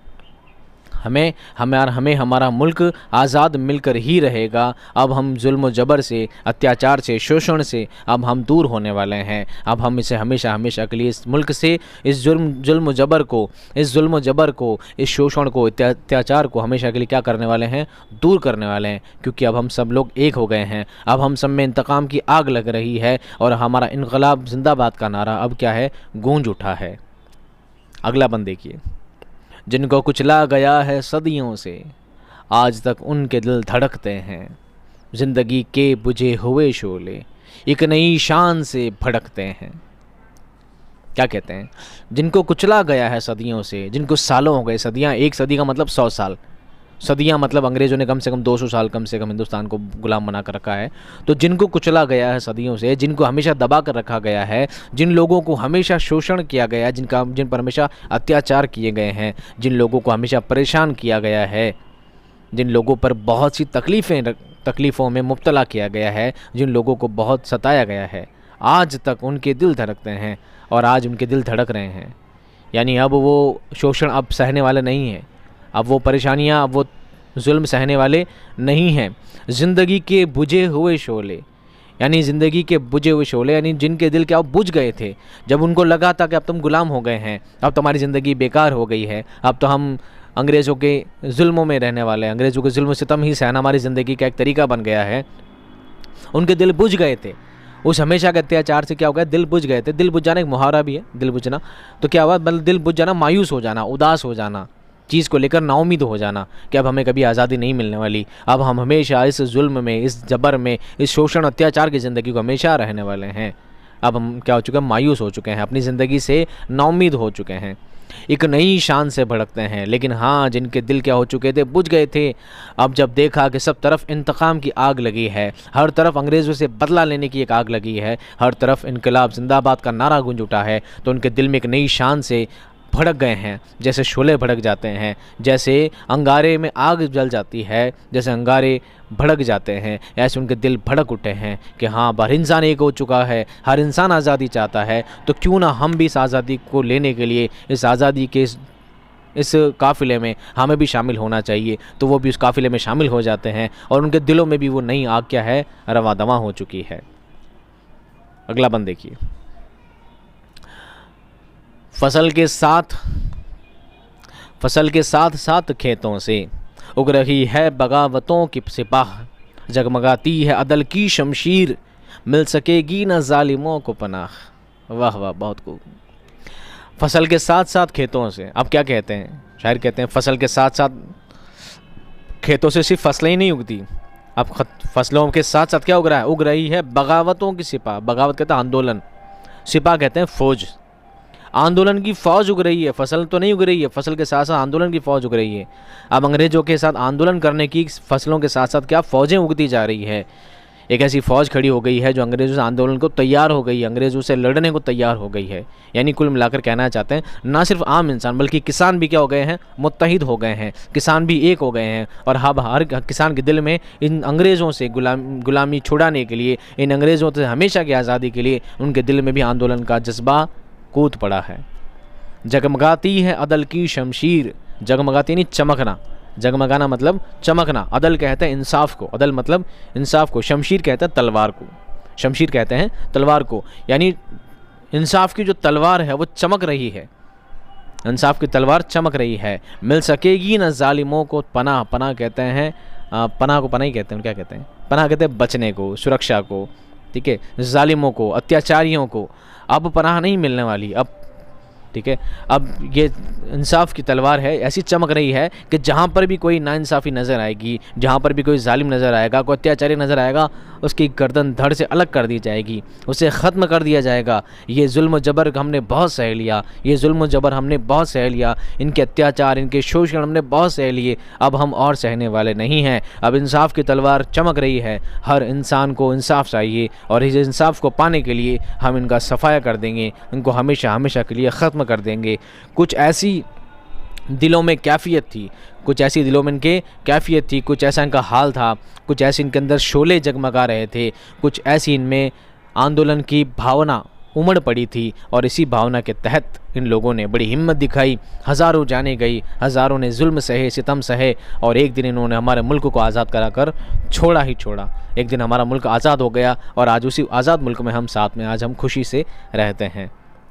हमें हमारा मुल्क आज़ाद मिलकर ही रहेगा। अब हम जुल्म जबर से, अत्याचार से, शोषण से अब हम दूर होने वाले हैं। अब हम इसे हमेशा हमेशा के लिए इस मुल्क से इस जुल्म जबर को, इस शोषण को, अत्याचार को हमेशा के लिए क्या करने वाले हैं? दूर करने वाले हैं। क्योंकि अब हम सब लोग एक हो गए हैं। अब हम सब में इंतकाम की आग लग रही है और हमारा इनकलाब जिंदाबाद का नारा अब क्या है? गूंज उठा है। अगला बंद देखिए। जिनको कुचला गया है सदियों से, आज तक उनके दिल धड़कते हैं, ज़िंदगी के बुझे हुए शोले एक नई शान से भड़कते हैं। क्या कहते हैं? जिनको कुचला गया है सदियों से, जिनको सालों हो गए, सदियाँ, एक सदी का मतलब 100 साल, सदियां मतलब अंग्रेज़ों ने कम से कम 200 साल कम से कम हिंदुस्तान को गुलाम बना कर रखा है। तो जिनको कुचला गया है सदियों से, जिनको हमेशा दबा कर रखा गया है, जिन लोगों को हमेशा शोषण किया गया है, जिन पर हमेशा अत्याचार किए गए हैं, जिन लोगों को हमेशा परेशान किया गया है, जिन लोगों पर बहुत सी तकलीफ़ों में मुब्तला किया गया है, जिन लोगों को बहुत सताया गया है, आज तक उनके दिल धड़कते हैं और आज उनके दिल धड़क रहे हैं। यानी अब वो शोषण अब सहने वाले नहीं हैं, अब वो परेशानियां, अब वो जुल्म सहने वाले नहीं हैं। ज़िंदगी के बुझे हुए शोले, यानी ज़िंदगी के बुझे हुए शोले, यानी जिनके दिल क्या अब बुझ गए थे, जब उनको लगा था कि अब तुम गुलाम हो गए हैं, अब तुम्हारी ज़िंदगी बेकार हो गई है, अब तो हम अंग्रेज़ों के जुल्मों में रहने वाले हैं, अंग्रेज़ों के जुल्म सितम ही सहना हमारी ज़िंदगी का एक तरीका बन गया है। उनके दिल बुझ गए थे उस हमेशा के अत्याचार से। क्या हो गया? दिल बुझ गए थे। दिल बुझ जाना एक मुहावरा भी है, दिल बुझना। तो क्या हुआ? मतलब दिल बुझ जाना, मायूस हो जाना, उदास हो जाना, चीज़ को लेकर नाउमीद हो जाना कि अब हमें कभी आज़ादी नहीं मिलने वाली, अब हम हमेशा इस जुल्म में, इस जबर में, इस शोषण अत्याचार की ज़िंदगी को हमेशा रहने वाले हैं। अब हम क्या हो चुके हैं? मायूस हो चुके हैं, अपनी ज़िंदगी से नाउमीद हो चुके हैं, एक नई शान से भड़कते हैं। लेकिन हाँ, जिनके दिल क्या हो चुके थे? बुझ गए थे। अब जब देखा कि सब तरफ इंतकाम की आग लगी है, हर तरफ अंग्रेज़ों से बदला लेने की एक आग लगी है, हर तरफ इनकलाब जिंदाबाद का नारा गूंज उठा है, तो उनके दिल में एक नई शान से भड़क गए हैं। जैसे शोले भड़क जाते हैं, जैसे अंगारे में आग जल जाती है, जैसे अंगारे भड़क जाते हैं, ऐसे उनके दिल भड़क उठे हैं कि हाँ, हर इंसान एक हो चुका है, हर इंसान आज़ादी चाहता है, तो क्यों ना हम भी इस आज़ादी को लेने के लिए, इस आज़ादी के इस काफ़िले में हमें भी शामिल होना चाहिए। तो वो भी उस काफ़िले में शामिल हो जाते हैं और उनके दिलों में भी वो नई आग क्या है? रवा दवा हो चुकी है। अगला बंद देखिए। फसल के साथ साथ खेतों से उग रही है बगावतों की सिपाह, जगमगाती है अदल की शमशीर, मिल सकेगी न जालिमों को पनाह। वाह वाह, बहुत खूब। फसल के साथ साथ खेतों से, अब क्या कहते हैं? शायर कहते हैं फसल के साथ साथ खेतों से सिर्फ फसलें ही नहीं उगती, अब फसलों के साथ साथ क्या उग रहा है? उग रही है बगावतों की सिपाह। बगावत कहते हैं आंदोलन, सिपाह कहते हैं फौज। आंदोलन की फ़ौज उग रही है, फसल तो नहीं उग रही है, फसल के साथ साथ आंदोलन की फ़ौज उग रही है। अब अंग्रेज़ों के साथ आंदोलन करने की फसलों के साथ साथ क्या फ़ौजें उगती जा रही है। एक ऐसी फ़ौज खड़ी हो गई है जो अंग्रेज़ों से आंदोलन को तैयार हो गई है, अंग्रेज़ों से लड़ने को तैयार हो गई है। यानी कुल मिलाकर कहना चाहते हैं, ना सिर्फ आम इंसान बल्कि किसान भी क्या हो गए हैं? मुत्तहिद हो गए हैं, किसान भी एक हो गए हैं। और अब हर किसान के दिल में इन अंग्रेज़ों से गुलामी छुड़ाने के लिए, इन अंग्रेज़ों से हमेशा की आज़ादी के लिए उनके दिल में भी आंदोलन का जज्बा कूद पड़ा है। जगमगाती है अदल की शमशीर, जगमगाती नहीं चमकना, जगमगाना मतलब चमकना। अदल कहते हैं इंसाफ को, अदल मतलब इंसाफ को, शमशीर कहते हैं तलवार को, शमशीर कहते हैं तलवार को। यानी इंसाफ की जो तलवार है वो चमक रही है, इंसाफ की तलवार चमक रही है। मिल सकेगी न जालिमों को पनाह, पनाह कहते हैं पनाह को पनाह ही कहते हैं, क्या कहते हैं? पनाह कहते हैं बचने को, सुरक्षा को, ठीक है। जालिमों को, अत्याचारियों को अब पनाह नहीं मिलने वाली, अब ठीक है। अब ये इंसाफ की तलवार है, ऐसी चमक रही है कि जहाँ पर भी कोई नाइंसाफ़ी नज़र आएगी, जहाँ पर भी कोई जालिम नज़र आएगा, कोई अत्याचारी नज़र आएगा, उसकी गर्दन धड़ से अलग कर दी जाएगी, उसे ख़त्म कर दिया जाएगा। ये जुल्म जबर हमने बहुत सह लिया, ये जुल्म जबर हमने बहुत सह लिया, इनके अत्याचार, इनके शोषण हमने बहुत सह लिए, अब हम और सहने वाले नहीं हैं। अब इंसाफ की तलवार चमक रही है, हर इंसान को इंसाफ चाहिए और इस इंसाफ को पाने के लिए हम इनका सफाया कर देंगे, इनको हमेशा हमेशा के लिए ख़त्म कर देंगे। कुछ ऐसी दिलों में कैफियत थी, कुछ ऐसी दिलों में इनके कैफियत थी, कुछ ऐसा इनका हाल था, कुछ ऐसे इनके अंदर शोले जगमगा रहे थे, कुछ ऐसी इनमें आंदोलन की भावना उमड़ पड़ी थी। और इसी भावना के तहत इन लोगों ने बड़ी हिम्मत दिखाई, हज़ारों जाने गई, हज़ारों ने जुल्म सहे, सितम सहे, और एक दिन इन्होंने हमारे मुल्क को आज़ाद कराकर छोड़ा ही छोड़ा। एक दिन हमारा मुल्क आज़ाद हो गया और आज उसी आज़ाद मुल्क में हम साथ में आज हम खुशी से रहते हैं।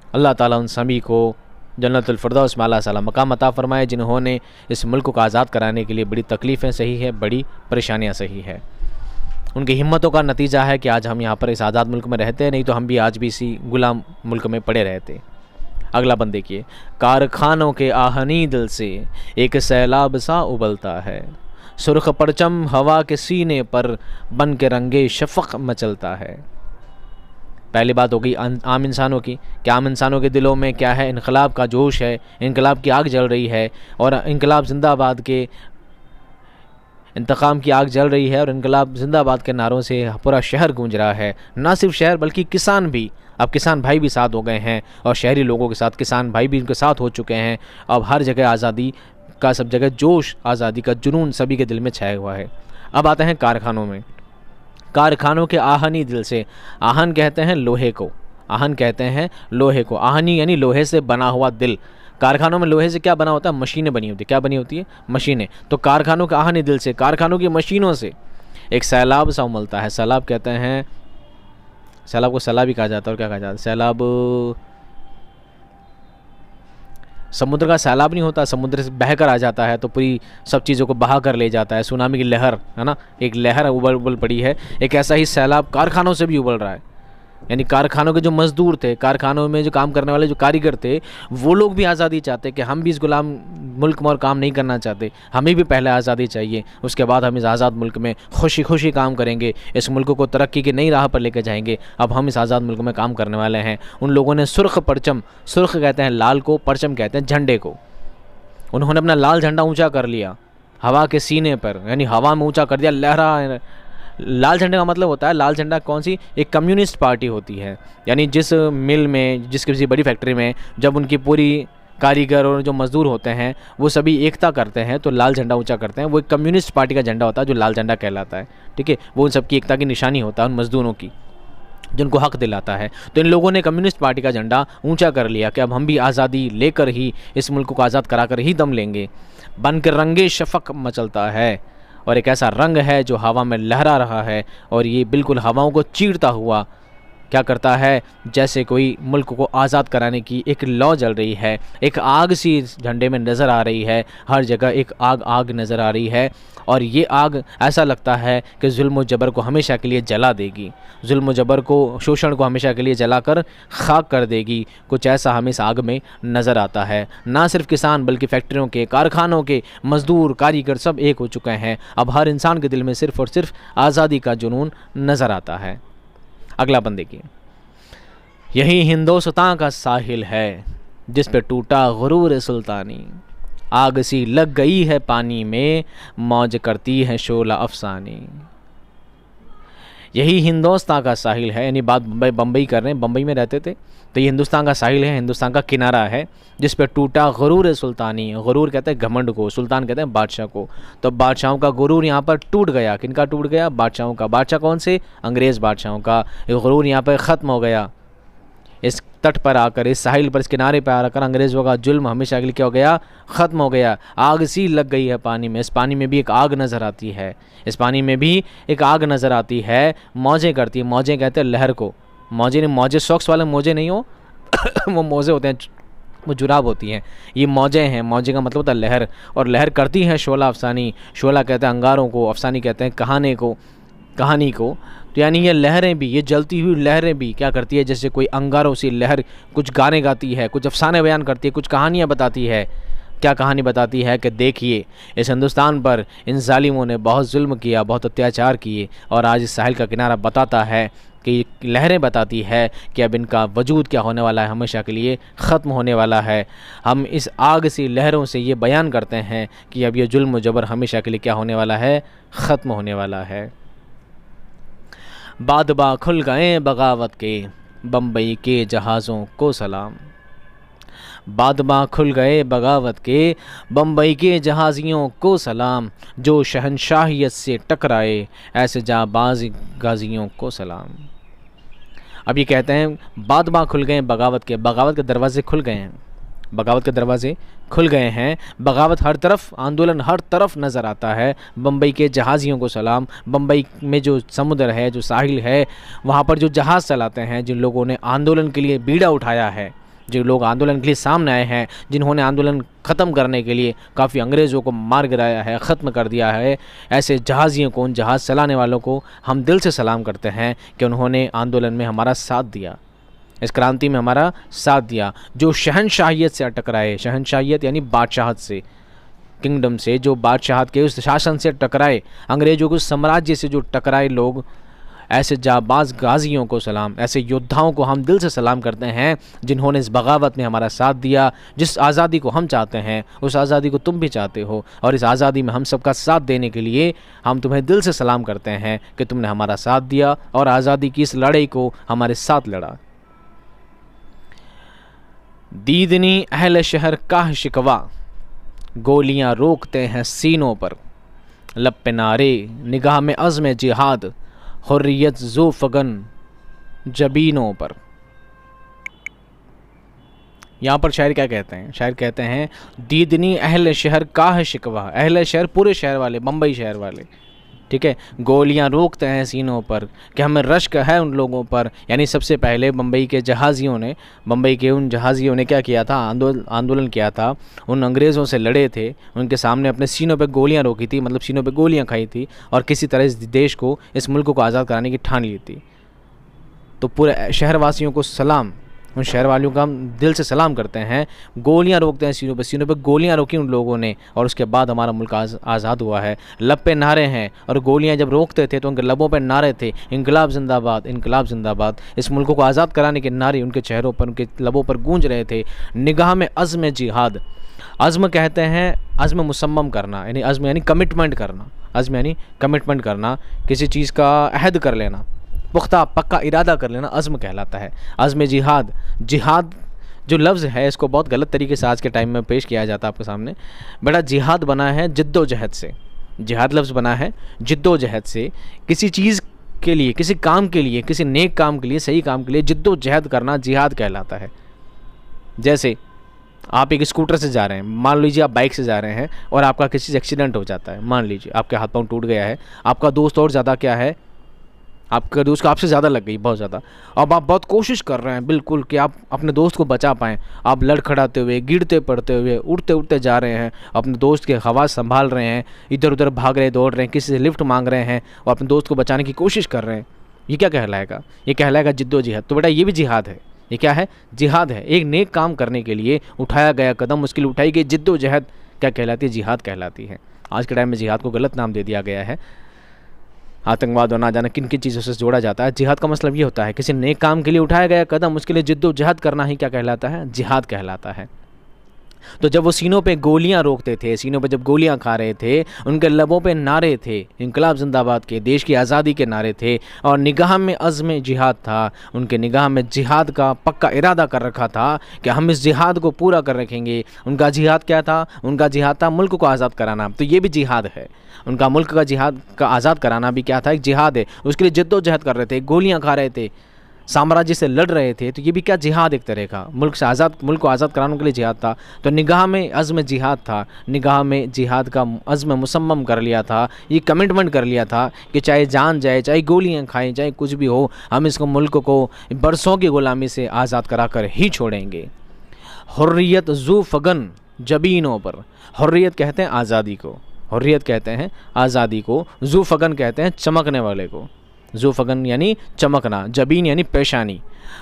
अल्लाह ताला उन सभी को जन्नतुल फिरदौस में आला साला मकाम अता फरमाए जिन्होंने इस मुल्क को आज़ाद कराने के लिए बड़ी तकलीफ़ें सही है, बड़ी परेशानियां सही है। उनकी हिम्मतों का नतीजा है कि आज हम यहाँ पर इस आज़ाद मुल्क में रहते हैं, नहीं तो हम भी आज भी इसी गुलाम मुल्क में पड़े रहते। अगला बंद देखिए। कारखानों के आहनी दिल से एक सैलाब सा उबलता है, सुर्ख परचम हवा के सीने पर बन के रंगे शफ़क़ मचलता है। पहली बात होगी आम इंसानों की, कि आम इंसानों के दिलों में क्या है? इनकलाब का जोश है, इनकलाब की आग जल रही है और इनकलाब जिंदाबाद के इंतकाम की आग जल रही है और इनकलाब जिंदाबाद के नारों से पूरा शहर गूंज रहा है। ना सिर्फ शहर बल्कि किसान भी, अब किसान भाई भी साथ हो गए हैं और शहरी लोगों के साथ किसान भाई भी उनके साथ हो चुके हैं। अब हर जगह आज़ादी का, सब जगह जोश, आज़ादी का जुनून सभी के दिल में छाया हुआ है। अब आते हैं कारखानों में। कारखानों के आहनी दिल से, आहन कहते हैं लोहे को, आहन कहते हैं लोहे को, आहनी यानी लोहे से बना हुआ दिल। कारखानों में लोहे से क्या बना होता है? मशीनें बनी होती है। क्या बनी होती है? मशीनें। तो कारखानों के आहनी दिल से, कारखानों की मशीनों से एक सैलाब सा उमलता है। सैलाब कहते हैं, सैलाब को सैलाब ही कहा जाता है। और क्या कहा जाता है? सैलाब समुद्र का सैलाब नहीं होता, समुद्र से बहकर आ जाता है तो पूरी सब चीज़ों को बहा कर ले जाता है। सुनामी की लहर है ना, एक लहर उबल पड़ी है, एक ऐसा ही सैलाब कारखानों से भी उबल रहा है। यानी कारखानों के जो मजदूर थे, कारखानों में जो काम करने वाले जो कारीगर थे, वो लोग भी आज़ादी चाहते कि हम भी इस गुलाम मुल्क में और काम नहीं करना चाहते, हमें भी पहले आज़ादी चाहिए, उसके बाद हम इस आज़ाद मुल्क में खुशी खुशी काम करेंगे, इस मुल्क को तरक्की की नई राह पर लेकर जाएंगे। अब हम इस आज़ाद मुल्क में काम करने वाले हैं। उन लोगों ने सुर्ख परचम, सुर्ख कहते हैं लाल को, परचम कहते हैं झंडे को, उन्होंने अपना लाल झंडा ऊँचा कर लिया हवा के सीने पर, यानी हवा में ऊँचा कर दिया, लहरा। लाल झंडे का मतलब होता है, लाल झंडा कौन सी? एक कम्युनिस्ट पार्टी होती है। यानी जिस मिल में, जिस किसी बड़ी फैक्ट्री में जब उनकी पूरी कारीगर और जो मजदूर होते हैं वो सभी एकता करते हैं तो लाल झंडा ऊंचा करते हैं, वो एक कम्युनिस्ट पार्टी का झंडा होता है जो लाल झंडा कहलाता है। ठीक है, वो उन सबकी एकता की निशानी होता है, उन मजदूरों की, जिनको हक दिलाता है। तो इन लोगों ने कम्युनिस्ट पार्टी का झंडा ऊंचा कर लिया कि अब हम भी आज़ादी लेकर ही इस मुल्क को आज़ाद कराकर ही दम लेंगे। बन के रंगे शफक मचलता है, और एक ऐसा रंग है जो हवा में लहरा रहा है, और ये बिल्कुल हवाओं को चीरता हुआ क्या करता है? जैसे कोई मुल्क को आज़ाद कराने की एक लौ जल रही है। एक आग सी इस झंडे में नज़र आ रही है, हर जगह एक आग आग नज़र आ रही है, और ये आग ऐसा लगता है कि जुल्म जबर को हमेशा के लिए जला देगी, जुल्म जबर को, शोषण को हमेशा के लिए जलाकर खाक कर देगी। कुछ ऐसा हमें इस आग में नज़र आता है। ना सिर्फ किसान बल्कि फैक्ट्रियों के, कारखानों के मज़दूर, कारीगर सब एक हो चुके हैं। अब हर इंसान के दिल में सिर्फ़ और सिर्फ आज़ादी का जुनून नज़र आता है। अगला बंद देखिए। यही हिंदुस्तान का साहिल है जिस पे टूटा गुरूर सुल्तानी, आग सी लग गई है पानी में, मौज करती है शोला अफसानी। यही हिंदुस्तान का साहिल है, यानी बात बम्बई कर रहे हैं, बम्बई में रहते थे, तो ये हिंदुस्तान का साहिल है, हिंदुस्तान का किनारा है जिस पे टूटा गुरूर सुल्तानी। गुरूर कहते हैं घमंड को, सुल्तान कहते हैं बादशाह को। तो बादशाहों का गुरूर यहाँ पर टूट गया। किनका टूट गया? बादशाहों का। बादशाह कौन से? अंग्रेज़ बादशाहों का। ये गुरूर यहाँ पर ख़त्म हो गया। इस तट पर आकर, इस साहिल पर, इस किनारे पर आकर अंग्रेज़ों का जुल्म हमेशा के लिए क्या हो गया? ख़त्म हो गया। आग सी लग गई है पानी में, इस पानी में भी एक आग नज़र आती है, इस पानी में भी एक आग नज़र आती है, मौजें करती है। मौजें कहते हैं लहर को। मौजें नहीं, मौजे सॉक्स वाले मौजे नहीं हो वो मौजे होते हैं, वो जुराब होती हैं। ये मौजें हैं, मौजे का मतलब होता है लहर, और लहर करती है शोला अफसानी। शोला कहते हैं अंगारों को, अफसानी कहते हैं कहानी को। तो यानी ये लहरें भी, ये जलती हुई लहरें भी क्या करती है? जैसे कोई अंगारों से लहर कुछ गाने गाती है, कुछ अफसाने बयान करती है, कुछ कहानियाँ बताती है। क्या कहानी बताती है? कि देखिए इस हिंदुस्तान पर इन जालिमों ने बहुत जुल्म किया, बहुत अत्याचार किए, और आज इस साहिल का किनारा बताता है कि लहरें बताती है कि अब इनका वजूद क्या होने वाला है, हमेशा के लिए ख़त्म होने वाला है। हम इस आग सी लहरों से ये बयान करते हैं कि अब ये जुल्म जबर हमेशा के लिए क्या होने वाला है? ख़त्म होने वाला है। बादबा खुल गए बगावत के, बम्बई के जहाज़ों को सलाम। बादबा खुल गए बगावत के, बम्बई के जहाज़ियों को सलाम। जो शहनशाहियत से टकराए, ऐसे जाबाज गाजियों को सलाम। अब ये कहते हैं बादबा खुल गए बगावत के, बगावत के दरवाज़े खुल गए हैं, बगावत के दरवाज़े खुल गए हैं। बगावत हर तरफ, आंदोलन हर तरफ नज़र आता है। बम्बई के जहाज़ियों को सलाम। बम्बई में जो समुद्र है, जो साहिल है, वहाँ पर जो जहाज़ चलाते हैं, जिन लोगों ने आंदोलन के लिए बीड़ा उठाया है, जो लोग आंदोलन के लिए सामने आए हैं, जिन्होंने आंदोलन ख़त्म करने के लिए काफ़ी अंग्रेज़ों को मार गिराया है, ख़त्म कर दिया है, ऐसे जहाज़ियों को, उन जहाज़ चलाने वालों को हम दिल से सलाम करते हैं कि उन्होंने आंदोलन में हमारा साथ दिया, इस क्रांति में हमारा साथ दिया। जो शहनशाहियत से टकराए, शहनशाहियत यानी बादशाहत से, किंगडम से, जो बादशाहत के उस शासन से टकराए, अंग्रेज़ों के उस साम्राज्य से जो टकराए लोग, ऐसे जाबाज गाजियों को सलाम, ऐसे योद्धाओं को हम दिल से सलाम करते हैं जिन्होंने इस बगावत में हमारा साथ दिया। जिस आज़ादी को हम चाहते हैं उस आज़ादी को तुम भी चाहते हो, और इस आज़ादी में हम सबका साथ देने के लिए हम तुम्हें दिल से सलाम करते हैं कि तुमने हमारा साथ दिया और आज़ादी की इस लड़ाई को हमारे साथ लड़ा। दीदनी अहले शहर का शिकवा, गोलियां रोकते हैं सीनों पर, लब पे नारे निगाह में अज़्म जिहाद, हुर्रियत ज़ो फगन जबीनों पर। यहाँ पर शायर क्या कहते हैं? शायर कहते हैं दीदनी अहले शहर का है शिकवा, अहले शहर पूरे शहर वाले, बम्बई शहर वाले, ठीक है, गोलियां रोकते हैं सीनों पर कि हमें रश्क है उन लोगों पर। यानी सबसे पहले बम्बई के जहाज़ियों ने, बम्बई के उन जहाज़ियों ने क्या किया था? आंदोलन किया था, उन अंग्रेज़ों से लड़े थे, उनके सामने अपने सीनों पे गोलियां रोकी थी, मतलब सीनों पे गोलियां खाई थी, और किसी तरह इस देश को, इस मुल्क को आज़ाद कराने की ठान ली थी। तो पूरे शहरवासियों को सलाम, उन शहर वालियों का हम दिल से सलाम करते हैं। गोलियां रोकते हैं सीनों पे गोलियां रोकी उन लोगों ने, और उसके बाद हमारा मुल्क आज़ाद हुआ है। लब पे नारे हैं, और गोलियां जब रोकते थे तो उनके लबों पे नारे थे, इनकलाब जिंदाबाद, इनकलाब जिंदाबाद। इस मुल्क को आज़ाद कराने के नारे उनके चेहरों पर, उनके लबों पर गूंज रहे थे। निगाह में अज़्म जिहाद, अज़्म कहते हैं अज़्म मुसम्मम करना, यानी अज़्म यानी कमिटमेंट करना, अज़्म यानी कमिटमेंट करना, किसी चीज़ का अहद कर लेना, पुख्ता पक्का इरादा कर लेना अज़्म कहलाता है। अज़्म जिहाद, जिहाद जो लफ्ज़ है इसको बहुत गलत तरीके से आज के टाइम में पेश किया जाता है आपके सामने। बेटा जिहाद बना है जिद्दोजहद से, जिहाद लफ्ज़ बना है जिद्दोजहद से। किसी चीज़ के लिए, किसी काम के लिए, किसी नेक काम के लिए, सही काम के लिए जिद्दोजहद करना जिहाद कहलाता है। जैसे आप एक स्कूटर से जा रहे हैं, मान लीजिए आप बाइक से जा रहे हैं और आपका किसी से एक्सीडेंट हो जाता है, मान लीजिए आपके हाथ पाँव टूट गया है, आपका दोस्त और ज़्यादा क्या है, आपका दोस्त को आपसे ज़्यादा लग गई, बहुत ज़्यादा। अब आप बहुत कोशिश कर रहे हैं बिल्कुल कि आप अपने दोस्त को बचा पाएँ। आप लड़खड़ाते हुए, गिरते पड़ते हुए, उड़ते उड़ते जा रहे हैं, अपने दोस्त के हवास संभाल रहे हैं, इधर उधर भाग रहे, दौड़ रहे हैं, किसी से लिफ्ट मांग रहे हैं और अपने दोस्त को बचाने की कोशिश कर रहे हैं। ये क्या कहलाएगा? ये कहलाएगा जिद्दोजहद। तो बेटा ये भी जिहाद है। ये क्या है? जिहाद है। एक नेक काम करने के लिए उठाया गया कदम, उसके लिए उठाई गई जिद्दोजहद क्या कहलाती है? जिहाद कहलाती है। आज के टाइम में जिहाद को गलत नाम दे दिया गया है। आतंकवाद और ना जाने किन किन चीज़ों से जोड़ा जाता है। जिहाद का मतलब ये होता है किसी नेक काम के लिए उठाया गया कदम, उसके लिए जिद्दोजहद करना ही क्या कहलाता है? जिहाद कहलाता है। तो जब वो सीनों पे गोलियां रोकते थे, सीनों पे जब गोलियां खा रहे थे, उनके लबों पे नारे थे इनकलाब जिंदाबाद के, देश की आज़ादी के नारे थे, और निगाह में अज़्म जिहाद था। उनके निगाह में जिहाद का पक्का इरादा कर रखा था कि हम इस जिहाद को पूरा कर रखेंगे। उनका जिहाद क्या था? उनका जिहाद था मुल्क को आज़ाद कराना। तो ये भी जिहाद है। उनका मुल्क का जिहाद का आज़ाद कराना भी क्या था? एक जिहाद है। उसके लिए जिद्दोजहद कर रहे थे, गोलियाँ खा रहे थे, साम्राज्य से लड़ रहे थे। तो ये भी क्या? जिहाद एक तरह का, मुल्क को आज़ाद कराने के लिए जिहाद था। तो निगाह में अज़्म जिहाद था, निगाह में जिहाद का अज़्म मुसम्मम कर लिया था, ये कमिटमेंट कर लिया था कि चाहे जान जाए, चाहे गोलियां खाएं, चाहे कुछ भी हो, हम इसको मुल्क को बरसों की ग़ुलामी से आज़ाद करा कर ही छोड़ेंगे। हुर्रियत ज़ू फगन जबीनों पर, हुर्रियत कहते हैं आज़ादी को, हुर्रियत कहते हैं आज़ादी को, ज़ू फगन कहते हैं चमकने वाले को। ज़ू फगन यानी चमकना, जबीन यानी पेशानी,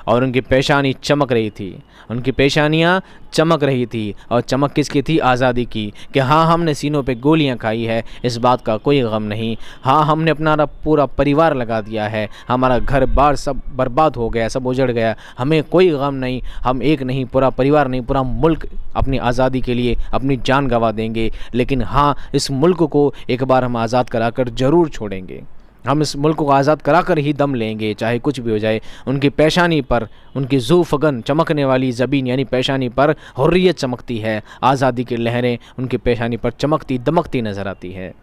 और उनकी पेशानी चमक रही थी, उनकी पेशानियाँ चमक रही थी। और चमक किसकी थी? आज़ादी की। कि हाँ हमने सीनों पे गोलियां खाई है, इस बात का कोई गम नहीं। हाँ हमने अपना पूरा परिवार लगा दिया है, हमारा घर बार सब बर्बाद हो गया, सब उजड़ गया, हमें कोई गम नहीं। हम एक नहीं, पूरा परिवार नहीं, पूरा मुल्क अपनी आज़ादी के लिए अपनी जान गंवा देंगे। लेकिन हाँ इस मुल्क को एक बार हम आज़ाद करा कर ज़रूर छोड़ेंगे। हम इस मुल्क को आज़ाद करा कर ही दम लेंगे, चाहे कुछ भी हो जाए। उनकी पेशानी पर, उनकी ज़ू फगन चमकने वाली ज़बीन यानी पेशानी पर हुर्रियत चमकती है, आज़ादी की लहरें उनकी पेशानी पर चमकती दमकती नज़र आती है।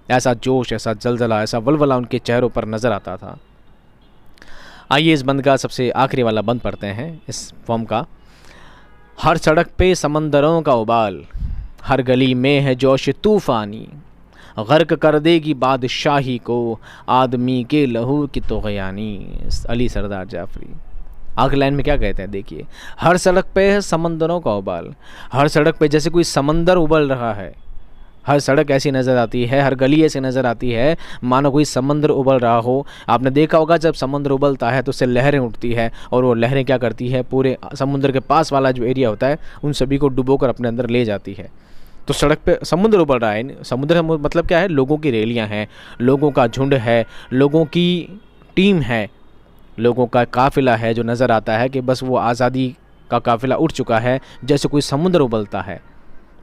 ऐसा जोश, ऐसा जलजला, ऐसा वलवला उनके चेहरों पर नज़र आता था। आइए इस बंद का सबसे आखिरी वाला बंद पढ़ते हैं इस फॉर्म का। हर सड़क पे समंदरों का उबाल, हर गली में है जोश तूफ़ानी, गर्क कर देगी बादशाही को आदमी के लहू की तोग़यानी। अली सरदार जाफरी। आखिरी लाइन में क्या कहते हैं देखिए, हर सड़क पे है समंदरों का उबाल, हर सड़क पे जैसे कोई समंदर उबल रहा है। हर सड़क ऐसी नज़र आती है, हर गली ऐसी नज़र आती है मानो कोई समंदर उबल रहा हो। आपने देखा होगा जब समुद्र उबलता है तो उससे लहरें उठती है, और वो लहरें क्या करती है? पूरे समुद्र के पास वाला जो एरिया होता है उन सभी को डुबोकर अपने अंदर ले जाती है। तो सड़क पे समुद्र उबल रहा है। समुद्र मतलब क्या है? लोगों की रैलियां हैं, लोगों का झुंड है, लोगों की टीम है, लोगों का काफ़िला है जो नज़र आता है कि बस वो आज़ादी का काफ़िला उठ चुका है, जैसे कोई समुद्र उबलता है,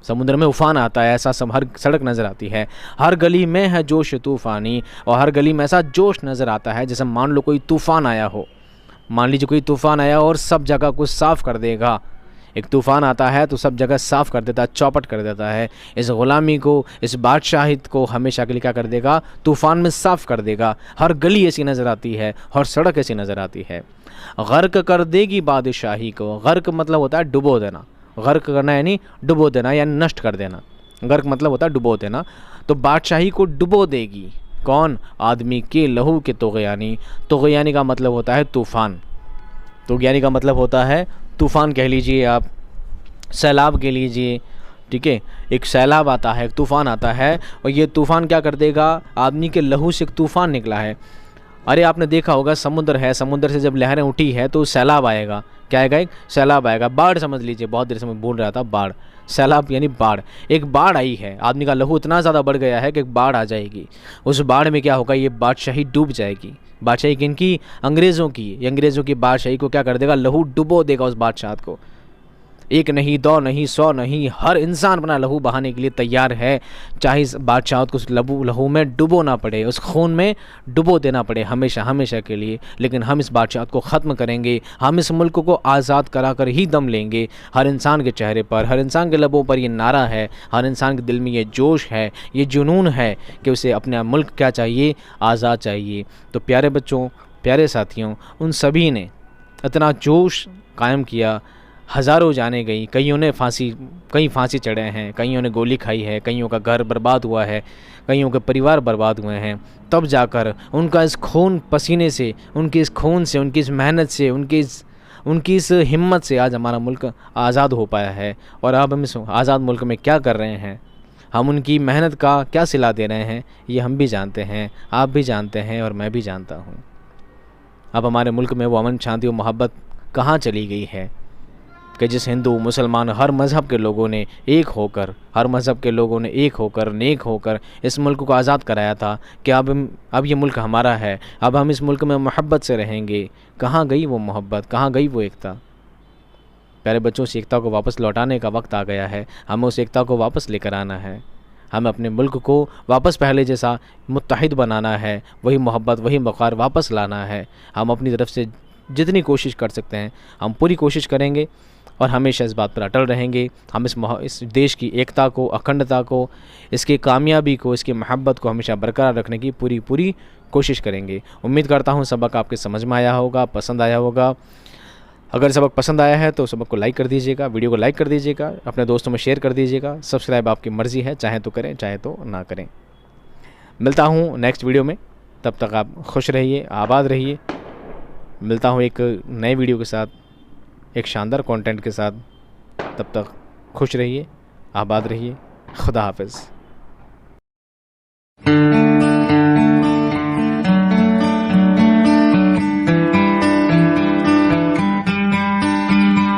समुद्र में उफान आता है, ऐसा सब हर सड़क नज़र आती है। हर गली में है जोश तूफ़ानी, और हर गली में ऐसा जोश नज़र आता है जैसे मान लो कोई तूफ़ान आया हो। मान लीजिए कोई तूफ़ान आया और सब जगह को साफ़ कर देगा। एक तूफ़ान आता है तो सब जगह साफ़ कर देता है, चौपट कर देता है। इस ग़ुलामी को, इस बादशाहित को हमेशा के लिए क्या कर देगा, तूफ़ान में साफ़ कर देगा। हर गली ऐसी नज़र आती है, हर सड़क ऐसी नज़र आती है। गर्क कर देगी बादशाही को। गर्क मतलब होता है डुबो देना, गर्क करना यानी डुबो देना, यानी नष्ट कर देना। गर्क मतलब होता है डुबो देना। तो बादशाही को डुबो देगी कौन, आदमी के लहू के तुग़यानी। तुग़यानी का मतलब होता है तूफ़ान, तुग़यानी का मतलब होता है तूफ़ान कह लीजिए आप, सैलाब कह लीजिए, ठीक है। एक सैलाब आता है, एक तूफ़ान आता है, और ये तूफ़ान क्या कर देगा, आदमी के लहू से एक तूफ़ान निकला है। अरे आपने देखा होगा समुद्र है, समुद्र से जब लहरें उठी है तो सैलाब आएगा। क्या आएगा, एक सैलाब आएगा, बाढ़ समझ लीजिए, बहुत देर से मैं बोल रहा था बाढ़, सैलाब यानी बाढ़। एक बाढ़ आई है, आदमी का लहू इतना ज़्यादा बढ़ गया है कि एक बाढ़ आ जाएगी। उस बाढ़ में क्या होगा, ये बादशाही डूब जाएगी। बादशाही किनकी, अंग्रेज़ों की। ये अंग्रेज़ों की बादशाही को क्या कर देगा, लहू डुबो देगा उस बादशाह को। एक नहीं, दो नहीं, 100 नहीं, हर इंसान अपना लहू बहाने के लिए तैयार है, चाहे इस बादशाह को उस लहू में डुबोना पड़े, उस खून में डुबो देना पड़े, हमेशा हमेशा के लिए। लेकिन हम इस बादशाह को ख़त्म करेंगे, हम इस मुल्क को आज़ाद करा कर ही दम लेंगे। हर इंसान के चेहरे पर, हर इंसान के लबों पर ये नारा है, हर इंसान के दिल में ये जोश है, ये जुनून है कि उसे अपना मुल्क क्या चाहिए, आज़ाद चाहिए। तो प्यारे बच्चों, प्यारे साथियों, उन सभी ने इतना जोश कायम किया, हज़ारों जाने गई, कई फांसी चढ़े हैं, कईयों ने गोली खाई है, कईयों का घर बर्बाद हुआ है, कईयों के परिवार बर्बाद हुए हैं। तब जाकर उनका इस खून पसीने से, उनकी इस खून से, उनकी इस मेहनत से, उनकी इस हिम्मत से आज हमारा मुल्क आज़ाद हो पाया है। और अब हम इस आज़ाद मुल्क में क्या कर रहे हैं, हम उनकी मेहनत का क्या सिला दे रहे हैं, ये हम भी जानते हैं, आप भी जानते हैं, और मैं भी जानता हूँ। अब हमारे मुल्क में वो अमन, शांति और मोहब्बत कहाँ चली गई है कि जिस हिंदू, मुसलमान, हर मज़हब के लोगों ने एक होकर, हर मज़हब के लोगों ने एक होकर, नेक होकर इस मुल्क को आज़ाद कराया था कि अब ये मुल्क हमारा है, अब हम इस मुल्क में मोहब्बत से रहेंगे। कहाँ गई वो मोहब्बत, कहाँ गई वो एकता। प्यारे बच्चों, उस एकता को वापस लौटाने का वक्त आ गया है। हमें उस एकता को वापस लेकर आना है, हमें अपने मुल्क को वापस पहले जैसा मुत्तहिद बनाना है, वही मोहब्बत, वही वक़ार वापस लाना है। हम अपनी तरफ से जितनी कोशिश कर सकते हैं हम पूरी कोशिश करेंगे, और हमेशा इस बात पर अटल रहेंगे। हम इस देश की एकता को, अखंडता को, इसकी कामयाबी को, इसकी मोहब्बत को हमेशा बरकरार रखने की पूरी कोशिश करेंगे। उम्मीद करता हूँ सबक आपके समझ में आया होगा, पसंद आया होगा। अगर सबक पसंद आया है तो सबक को लाइक कर दीजिएगा, वीडियो को लाइक कर दीजिएगा, अपने दोस्तों में शेयर कर दीजिएगा। सब्सक्राइब आपकी मर्ज़ी है, चाहे तो करें, चाहे तो ना करें। मिलता हूँ नेक्स्ट वीडियो में, तब तक आप खुश रहिए, आबाद रहिए। मिलता हूँ एक नए वीडियो के साथ, एक शानदार कंटेंट के साथ। तब तक खुश रहिए, आबाद रहिए। खुदा हाफ़िज़।